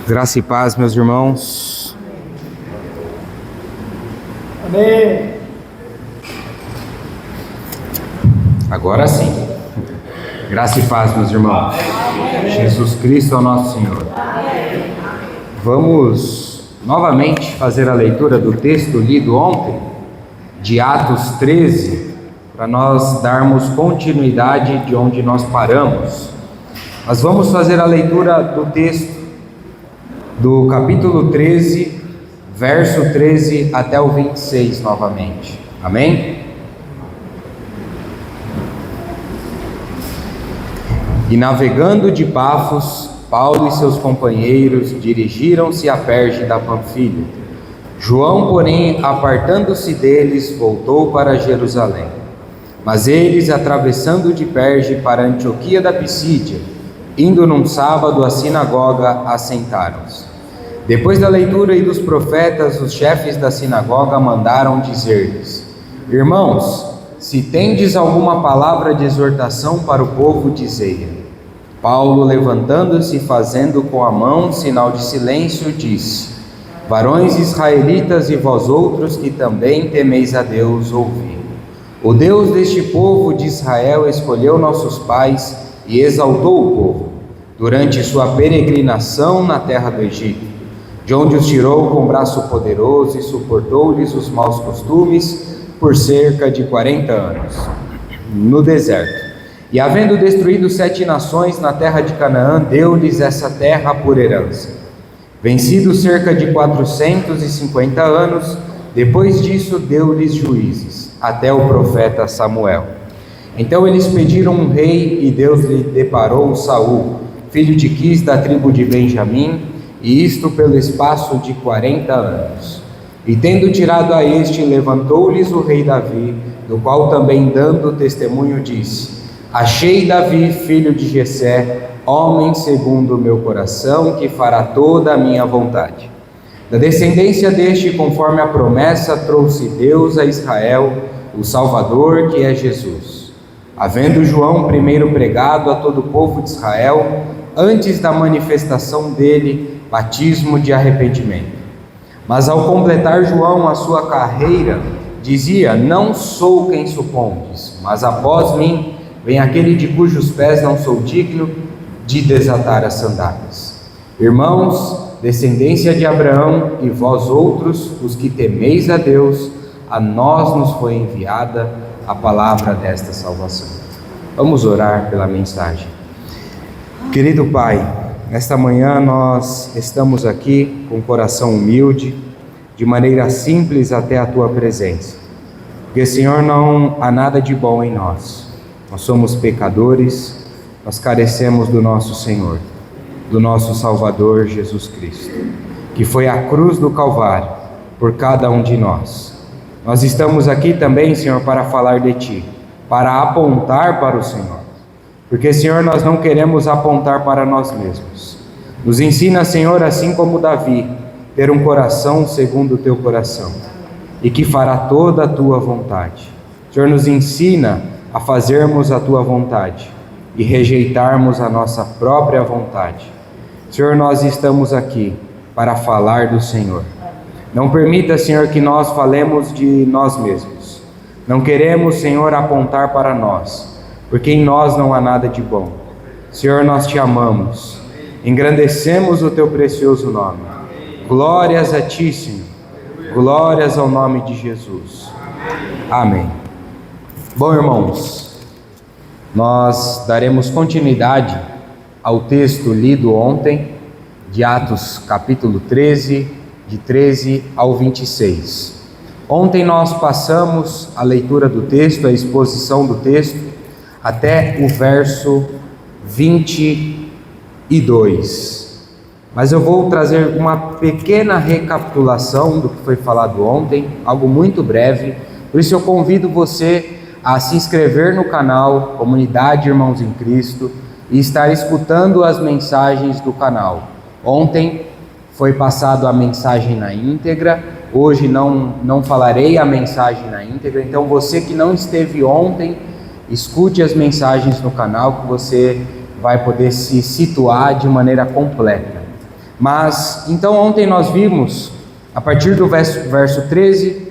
Graça e paz, meus irmãos. Amém. Agora sim. Graça e paz, meus irmãos. Jesus Cristo é o nosso Senhor. Vamos novamente fazer a leitura do texto lido ontem, de Atos 13, para nós darmos continuidade de onde nós paramos. Nós vamos fazer a leitura do texto do capítulo 13, verso 13 até o 26 novamente. Amém? E navegando de Pafos, Paulo e seus companheiros dirigiram-se a Perge da Panfilha. João, porém, apartando-se deles, voltou para Jerusalém. Mas eles, atravessando de Perge para Antioquia da Pisídia, indo num sábado à sinagoga, assentaram-se. Depois da leitura e dos profetas, os chefes da sinagoga mandaram dizer-lhes: Irmãos, se tendes alguma palavra de exortação para o povo, dizei-a. Paulo, levantando-se e fazendo com a mão sinal de silêncio, disse: Varões israelitas e vós outros que também temeis a Deus, ouvi. O Deus deste povo de Israel escolheu nossos pais e exaltou o povo durante sua peregrinação na terra do Egito, de onde os tirou com braço poderoso e suportou-lhes os maus costumes por cerca de 40 anos, no deserto. E havendo destruído 7 nações na terra de Canaã, deu-lhes essa terra por herança. Vencidos cerca de 450 anos, depois disso deu-lhes juízes, até o profeta Samuel. Então eles pediram um rei, e Deus lhe deparou Saul, filho de Quis, da tribo de Benjamim, e isto pelo espaço de 40 anos. E tendo tirado a este, levantou-lhes o rei Davi, do qual também dando testemunho disse: Achei Davi, filho de Jessé, homem segundo o meu coração, que fará toda a minha vontade. Da descendência deste, conforme a promessa, trouxe Deus a Israel o Salvador, que é Jesus. Havendo João primeiro pregado a todo o povo de Israel, antes da manifestação dele, batismo de arrependimento. Mas ao completar João a sua carreira, dizia: Não sou quem supondes, mas após mim vem aquele de cujos pés não sou digno de desatar as sandálias. Irmãos, descendência de Abraão, e vós outros, os que temeis a Deus, a nós nos foi enviada a palavra desta salvação. Vamos orar pela mensagem. Querido Pai, nesta manhã nós estamos aqui com o coração humilde, de maneira simples até a Tua presença. Porque, Senhor, não há nada de bom em nós. Nós somos pecadores, nós carecemos do nosso Senhor, do nosso Salvador Jesus Cristo, que foi à cruz do Calvário por cada um de nós. Nós estamos aqui também, Senhor, para falar de Ti, para apontar para o Senhor. Porque, Senhor, nós não queremos apontar para nós mesmos. Nos ensina, Senhor, assim como Davi, ter um coração segundo o Teu coração, e que fará toda a Tua vontade. Senhor, nos ensina a fazermos a Tua vontade e rejeitarmos a nossa própria vontade. Senhor, nós estamos aqui para falar do Senhor. Não permita, Senhor, que nós falemos de nós mesmos. Não queremos, Senhor, apontar para nós, porque em nós não há nada de bom. Senhor, nós Te amamos, engrandecemos o Teu precioso nome. Glórias a Ti, Senhor, glórias ao nome de Jesus. Amém. Bom, irmãos, nós daremos continuidade ao texto lido ontem, de Atos capítulo 13, de 13 ao 26. Ontem nós passamos a leitura do texto, a exposição do texto, até o verso 22. Mas eu vou trazer uma pequena recapitulação do que foi falado ontem, algo muito breve. Por isso eu convido você a se inscrever no canal Comunidade Irmãos em Cristo e estar escutando as mensagens do canal. Ontem foi passado a mensagem na íntegra, hoje não falarei a mensagem na íntegra, então você que não esteve ontem, escute as mensagens no canal que você vai poder se situar de maneira completa. Mas, então ontem nós vimos, a partir do verso 13,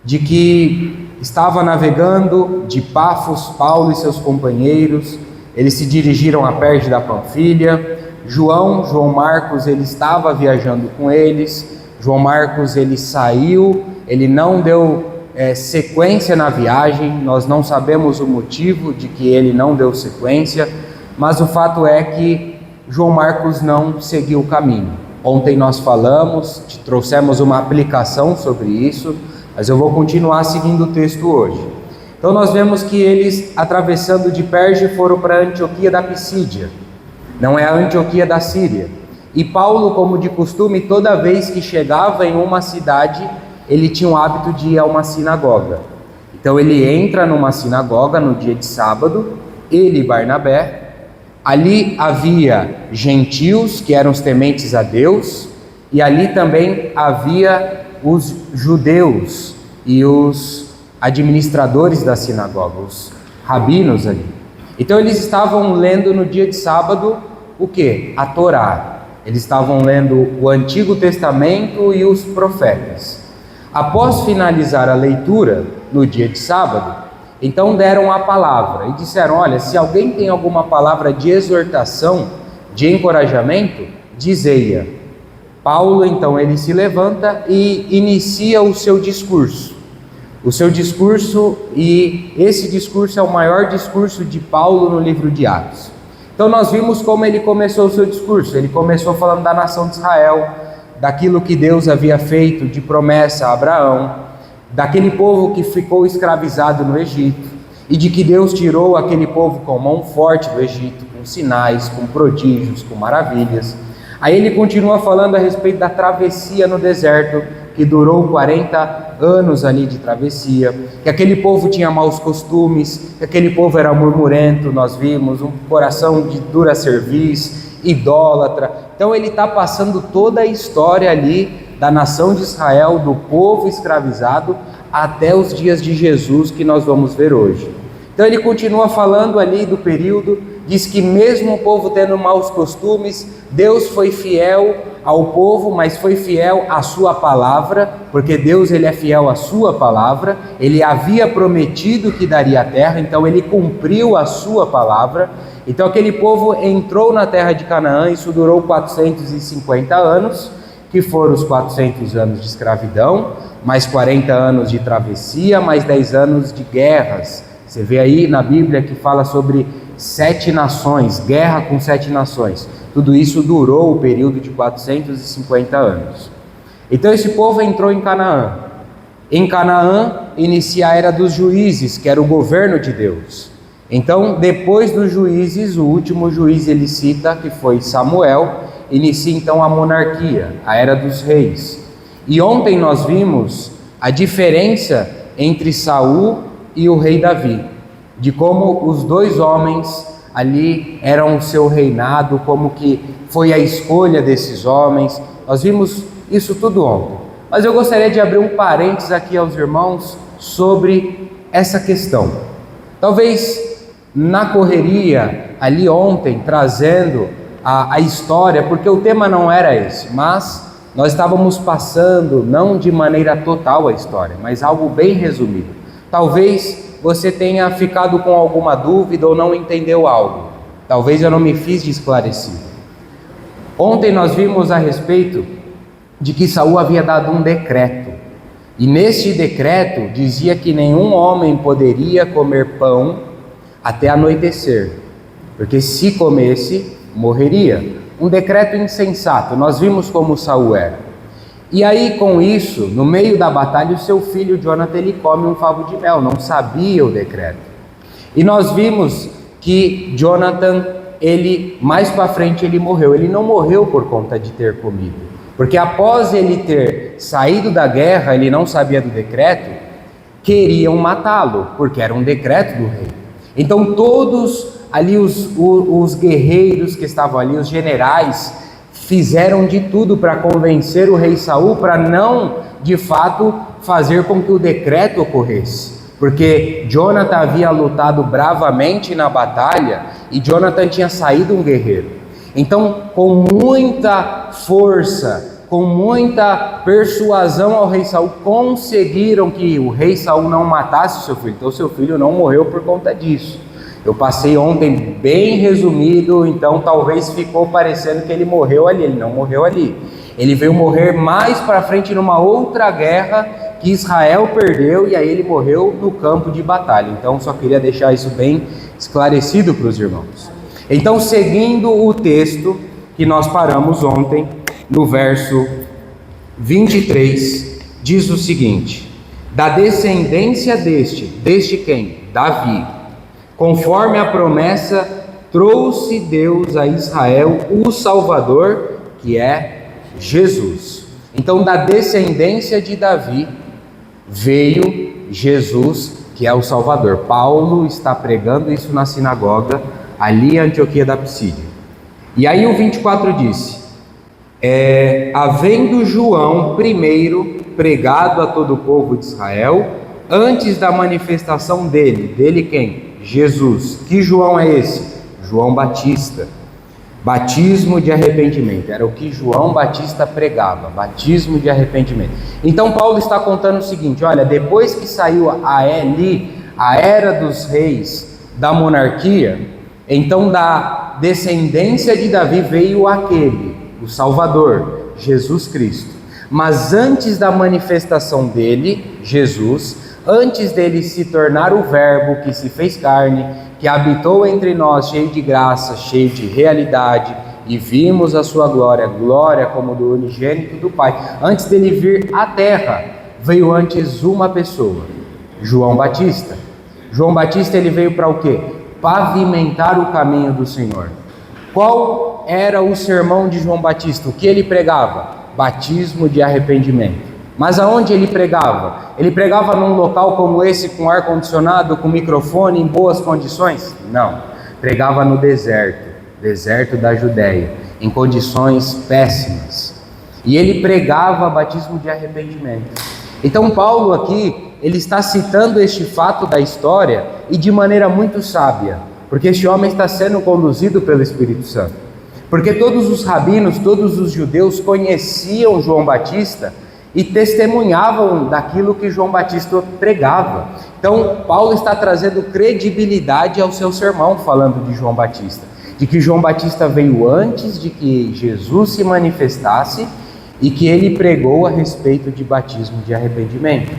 de que estava navegando de Pafos, Paulo e seus companheiros, eles se dirigiram a Perge da Panfilha. João Marcos, ele estava viajando com eles. João Marcos, ele saiu, ele não deu sequência na viagem. Nós não sabemos o motivo de que ele não deu sequência, mas o fato é que João Marcos não seguiu o caminho. Ontem nós falamos, trouxemos uma aplicação sobre isso, mas eu vou continuar seguindo o texto hoje. Então nós vemos que eles, atravessando de Perge, foram para Antioquia da Pisídia, não é a Antioquia da Síria. E Paulo, como de costume, toda vez que chegava em uma cidade, ele tinha o hábito de ir a uma sinagoga. Então ele entra numa sinagoga no dia de sábado, ele e Barnabé. Ali havia gentios, que eram os tementes a Deus, e ali também havia os judeus e os administradores da sinagoga, os rabinos ali. Então eles estavam lendo no dia de sábado o quê? A Torá. Eles estavam lendo o Antigo Testamento e os profetas. Após finalizar a leitura no dia de sábado, então deram a palavra e disseram: olha, se alguém tem alguma palavra de exortação, de encorajamento, dizei-a. Paulo, então, ele se levanta e inicia o seu discurso. O seu discurso, e esse discurso é o maior discurso de Paulo no livro de Atos. Então nós vimos como ele começou o seu discurso. Ele começou falando da nação de Israel, daquilo que Deus havia feito de promessa a Abraão, daquele povo que ficou escravizado no Egito, e de que Deus tirou aquele povo com mão forte do Egito, com sinais, com prodígios, com maravilhas. Aí ele continua falando a respeito da travessia no deserto, que durou 40 anos ali de travessia, que aquele povo tinha maus costumes, que aquele povo era murmurento, nós vimos, um coração de dura cerviz, idólatra. Então ele está passando toda a história ali da nação de Israel, do povo escravizado, até os dias de Jesus, que nós vamos ver hoje. Então ele continua falando ali do período, diz que mesmo o povo tendo maus costumes, Deus foi fiel ao povo, mas foi fiel à sua palavra, porque Deus, ele é fiel à sua palavra. Ele havia prometido que daria a terra, então ele cumpriu a sua palavra. Então aquele povo entrou na terra de Canaã, isso durou 450 anos, que foram os 400 anos de escravidão, mais 40 anos de travessia, mais 10 anos de guerras. Você vê aí na Bíblia que fala sobre 7 nações, guerra com 7 nações. Tudo isso durou o período de 450 anos. Então esse povo entrou em Canaã. Em Canaã inicia a era dos juízes, que era o governo de Deus. Então, depois dos juízes, o último juiz ele cita, que foi Samuel, inicia então a monarquia, a era dos reis. E ontem nós vimos a diferença entre Saul e o rei Davi, de como os dois homens ali eram o seu reinado, como que foi a escolha desses homens. Nós vimos isso tudo ontem. Mas eu gostaria de abrir um parênteses aqui aos irmãos sobre essa questão. Talvez na correria ali ontem, trazendo a história, porque o tema não era esse, mas nós estávamos passando, não de maneira total a história, mas algo bem resumido. Talvez você tenha ficado com alguma dúvida ou não entendeu algo. Talvez eu não me fiz de esclarecido. Ontem nós vimos a respeito de que Saul havia dado um decreto. E neste decreto dizia que nenhum homem poderia comer pão até anoitecer, porque se comesse, morreria. Um decreto insensato. Nós vimos como Saul era. E aí, com isso, no meio da batalha, o seu filho Jonathan, ele come um favo de mel, não sabia o decreto. E nós vimos que Jonathan, ele, mais para frente, ele morreu. Ele não morreu por conta de ter comido, porque após ele ter saído da guerra, ele não sabia do decreto, queriam matá-lo, porque era um decreto do rei. Então todos ali, os guerreiros que estavam ali, os generais, fizeram de tudo para convencer o rei Saul para não, de fato, fazer com que o decreto ocorresse. Porque Jonathan havia lutado bravamente na batalha e Jonathan tinha saído um guerreiro. Então, com muita força, com muita persuasão ao rei Saul, conseguiram que o rei Saul não matasse o seu filho. Então, seu filho não morreu por conta disso. Eu passei ontem bem resumido, então talvez ficou parecendo que ele morreu ali. Ele não morreu ali. Ele veio morrer mais para frente numa outra guerra que Israel perdeu, e aí ele morreu no campo de batalha. Então, só queria deixar isso bem esclarecido para os irmãos. Então, seguindo o texto que nós paramos ontem, no verso 23, diz o seguinte: da descendência deste quem? Davi, conforme a promessa, trouxe Deus a Israel o Salvador, que é Jesus. Então, da descendência de Davi veio Jesus, que é o Salvador. Paulo está pregando isso na sinagoga, ali em Antioquia da Psídia. E aí o 24 disse: havendo João primeiro pregado a todo o povo de Israel, antes da manifestação dele quem? Jesus. Que João é esse? João Batista. Batismo de arrependimento, era o que João Batista pregava, batismo de arrependimento. Então Paulo está contando o seguinte: olha, depois que saiu a era dos reis da monarquia, então da descendência de Davi veio aquele, o Salvador, Jesus Cristo. Mas antes da manifestação dele, Jesus, antes dele se tornar o Verbo que se fez carne, que habitou entre nós, cheio de graça, cheio de realidade, e vimos a sua glória, glória como do unigênito do Pai. Antes dele vir à terra, veio antes uma pessoa, João Batista. João Batista, ele veio para o quê? Pavimentar o caminho do Senhor. Qual era o sermão de João Batista? O que ele pregava? Batismo de arrependimento. Mas aonde ele pregava? Ele pregava num local como esse, com ar-condicionado, com microfone, em boas condições? Não. Pregava no deserto da Judéia, em condições péssimas. E ele pregava batismo de arrependimento. Então Paulo aqui, ele está citando este fato da história, e de maneira muito sábia, porque este homem está sendo conduzido pelo Espírito Santo. Porque todos os rabinos, todos os judeus conheciam João Batista e testemunhavam daquilo que João Batista pregava. Então, Paulo está trazendo credibilidade ao seu sermão, falando de João Batista, de que João Batista veio antes de que Jesus se manifestasse e que ele pregou a respeito de batismo de arrependimento.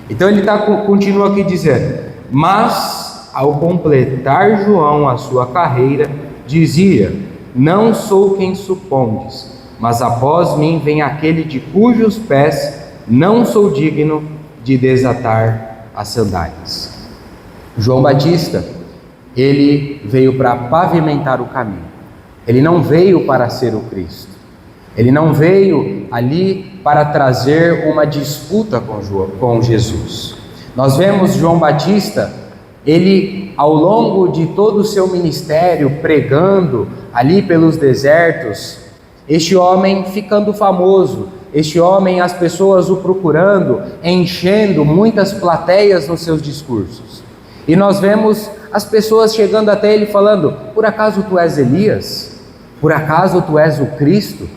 Então, ele continua aqui dizendo: mas, ao completar João a sua carreira, dizia: não sou quem supondes, mas após mim vem aquele de cujos pés não sou digno de desatar as sandálias. João Batista, ele veio para pavimentar o caminho. Ele não veio para ser o Cristo. Ele não veio ali para trazer uma disputa com Jesus. Nós vemos João Batista, ele ao longo de todo o seu ministério, pregando ali pelos desertos, este homem ficando famoso, este homem, as pessoas o procurando, enchendo muitas plateias nos seus discursos. E nós vemos as pessoas chegando até ele falando: por acaso tu és Elias? Por acaso tu és o Cristo?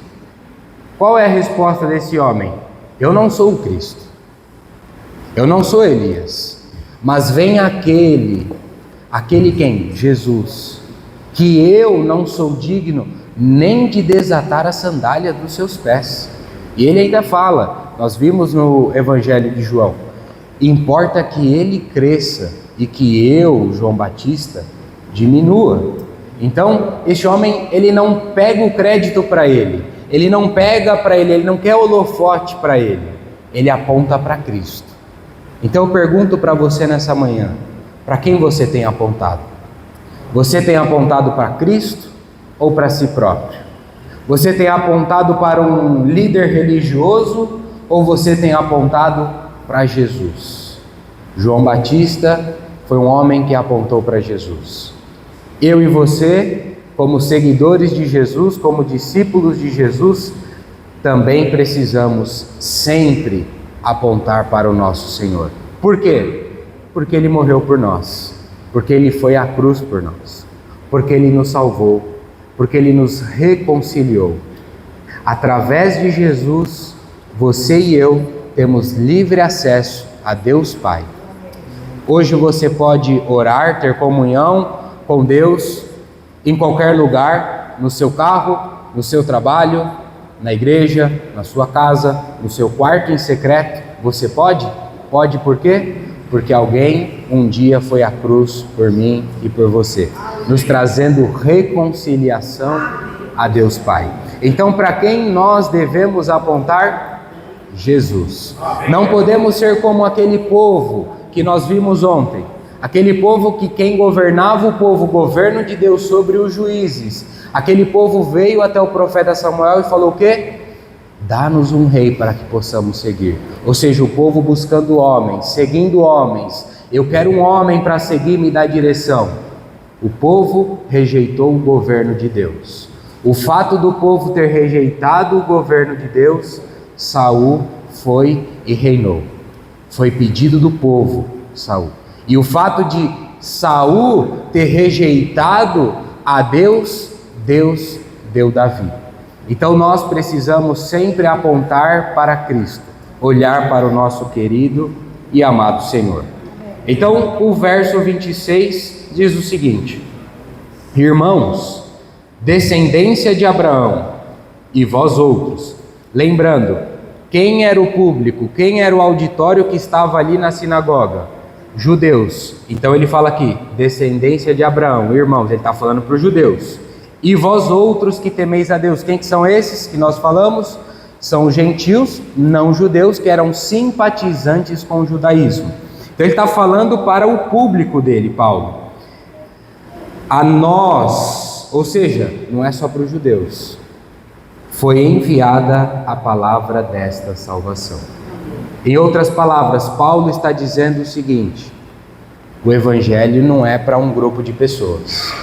Qual é a resposta desse homem? Eu não sou o Cristo, eu não sou Elias, mas vem aquele quem? Jesus, que eu não sou digno nem de desatar a sandália dos seus pés. E ele ainda fala, nós vimos no Evangelho de João: importa que ele cresça e que eu, João Batista, diminua. Então, este homem, ele não pega o crédito para ele, ele não pega para ele, ele não quer holofote para ele aponta para Cristo. Então eu pergunto para você nessa manhã: para quem você tem apontado? Você tem apontado para Cristo ou para si próprio? Você tem apontado para um líder religioso ou você tem apontado para Jesus? João Batista foi um homem que apontou para Jesus. Eu e você, como seguidores de Jesus, como discípulos de Jesus, também precisamos sempre apontar para o nosso Senhor. Por quê? Porque Ele morreu por nós, porque Ele foi à cruz por nós, porque Ele nos salvou, Porque Ele nos reconciliou. Através de Jesus, você e eu temos livre acesso a Deus Pai. Hoje você pode orar, ter comunhão com Deus em qualquer lugar, no seu carro, no seu trabalho, na igreja, na sua casa, no seu quarto em secreto. Você pode? Pode por quê? Porque alguém um dia foi à cruz por mim e por você, nos trazendo reconciliação a Deus Pai. Então, para quem nós devemos apontar? Jesus. Não podemos ser como aquele povo que nós vimos ontem. Aquele povo que quem governava o povo, o governo de Deus sobre os juízes. Aquele povo veio até o profeta Samuel e falou o quê? Dá-nos um rei para que possamos seguir. Ou seja, o povo buscando homens, seguindo homens. Eu quero um homem para seguir, me dar direção. O povo rejeitou o governo de Deus. O fato do povo ter rejeitado o governo de Deus, Saul foi e reinou. Foi pedido do povo, Saul. E o fato de Saul ter rejeitado a Deus, Deus deu Davi. Então nós precisamos sempre apontar para Cristo, olhar para o nosso querido e amado Senhor. Então o verso 26 diz o seguinte: irmãos, descendência de Abraão, e vós outros, lembrando, quem era o público, quem era o auditório que estava ali na sinagoga? Judeus. Então ele fala aqui, descendência de Abraão, irmãos, ele está falando para os judeus. E vós outros que temeis a Deus, quem que são esses que nós falamos? São os gentios, não judeus, que eram simpatizantes com o judaísmo. Então ele está falando para o público dele, Paulo. A nós, ou seja, não é só para os judeus, foi enviada a palavra desta salvação. Em outras palavras, Paulo está dizendo o seguinte: o evangelho não é para um grupo de pessoas.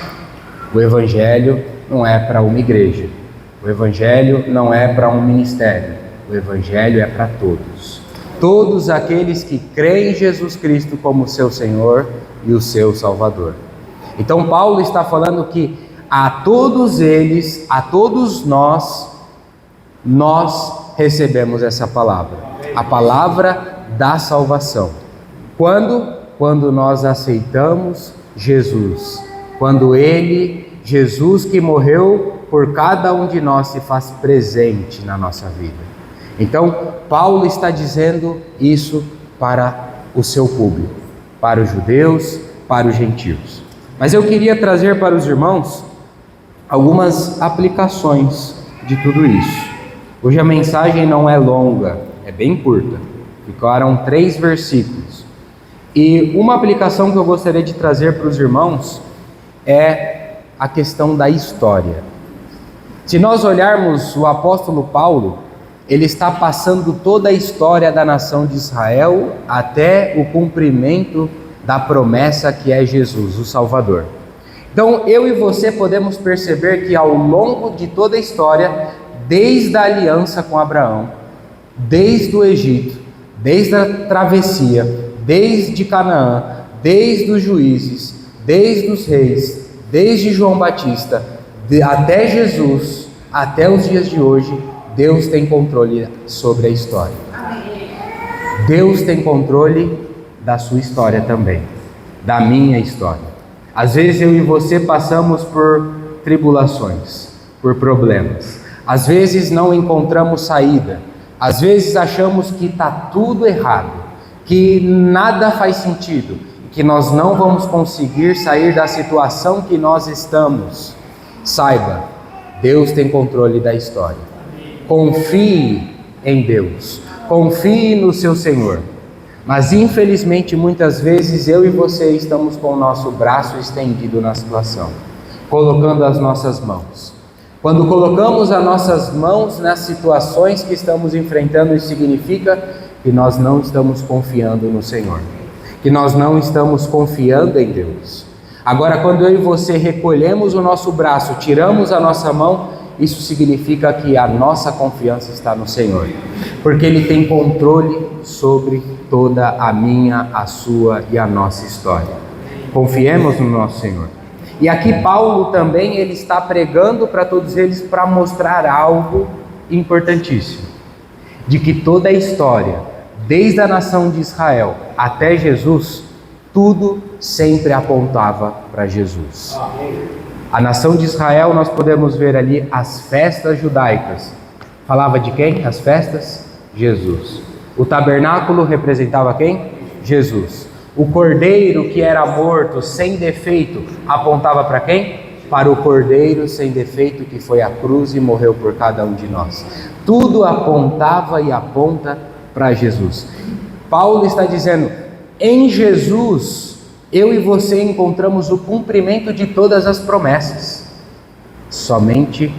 O evangelho não é para uma igreja. O evangelho não é para um ministério. O evangelho é para todos. Todos aqueles que creem em Jesus Cristo como seu Senhor e o seu Salvador. Então Paulo está falando que a todos eles, a todos nós recebemos essa palavra. A palavra da salvação. Quando? Quando nós aceitamos Jesus. Quando Jesus que morreu por cada um de nós, se faz presente na nossa vida. Então, Paulo está dizendo isso para o seu público, para os judeus, para os gentios. Mas eu queria trazer para os irmãos algumas aplicações de tudo isso. Hoje a mensagem não é longa, é bem curta. Ficaram 3 versículos. E uma aplicação que eu gostaria de trazer para os irmãos é a questão da história. Se nós olharmos o apóstolo Paulo, ele está passando toda a história da nação de Israel até o cumprimento da promessa que é Jesus, o Salvador. Então eu e você podemos perceber que ao longo de toda a história, desde a aliança com Abraão, desde o Egito, desde a travessia, desde Canaã, desde os juízes, desde os reis, desde João Batista, até Jesus, até os dias de hoje, Deus tem controle sobre a história. Deus tem controle da sua história também, da minha história. Às vezes eu e você passamos por tribulações, por problemas. Às vezes não encontramos saída. Às vezes achamos que está tudo errado, que nada faz sentido, que nós não vamos conseguir sair da situação que nós estamos. Saiba, Deus tem controle da história. Confie em Deus, confie no seu Senhor. Mas infelizmente muitas vezes eu e você estamos com o nosso braço estendido na situação, colocando as nossas mãos. Quando colocamos as nossas mãos nas situações que estamos enfrentando, isso significa que nós não estamos confiando no Senhor, que nós não estamos confiando em Deus. Agora, quando eu e você recolhemos o nosso braço, tiramos a nossa mão, isso significa que a nossa confiança está no Senhor, porque Ele tem controle sobre toda a minha, a sua e a nossa história. Confiemos no nosso Senhor. E aqui Paulo também ele está pregando para todos eles para mostrar algo importantíssimo, de que toda a história, desde a nação de Israel até Jesus, tudo sempre apontava para Jesus. A nação de Israel, nós podemos ver ali as festas judaicas. Falava de quem? As festas? Jesus. O tabernáculo representava quem? Jesus. O cordeiro que era morto sem defeito apontava para quem? Para o cordeiro sem defeito que foi à cruz e morreu por cada um de nós. Tudo apontava e aponta para Jesus. Paulo está dizendo, em Jesus, eu e você encontramos o cumprimento de todas as promessas. Somente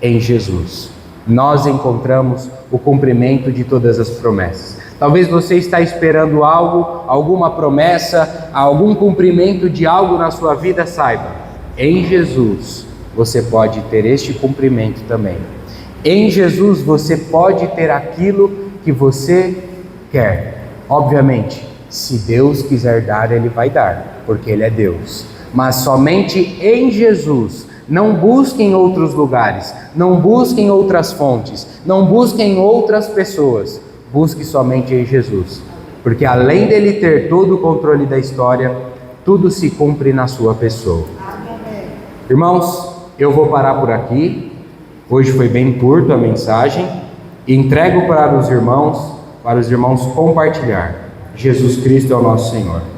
em Jesus nós encontramos o cumprimento de todas as promessas. Talvez você está esperando algo, alguma promessa, algum cumprimento de algo na sua vida, saiba, em Jesus você pode ter este cumprimento também. Em Jesus você pode ter aquilo que você quer. Obviamente, se Deus quiser dar, Ele vai dar, porque Ele é Deus. Mas somente em Jesus. Não busquem outros lugares, não busquem outras fontes, não busquem outras pessoas. Busque somente em Jesus, porque além dele ter todo o controle da história, tudo se cumpre na sua pessoa. Irmãos, eu vou parar por aqui. Hoje foi bem curto a mensagem. Entrego para os irmãos compartilhar. Jesus Cristo é o nosso Senhor.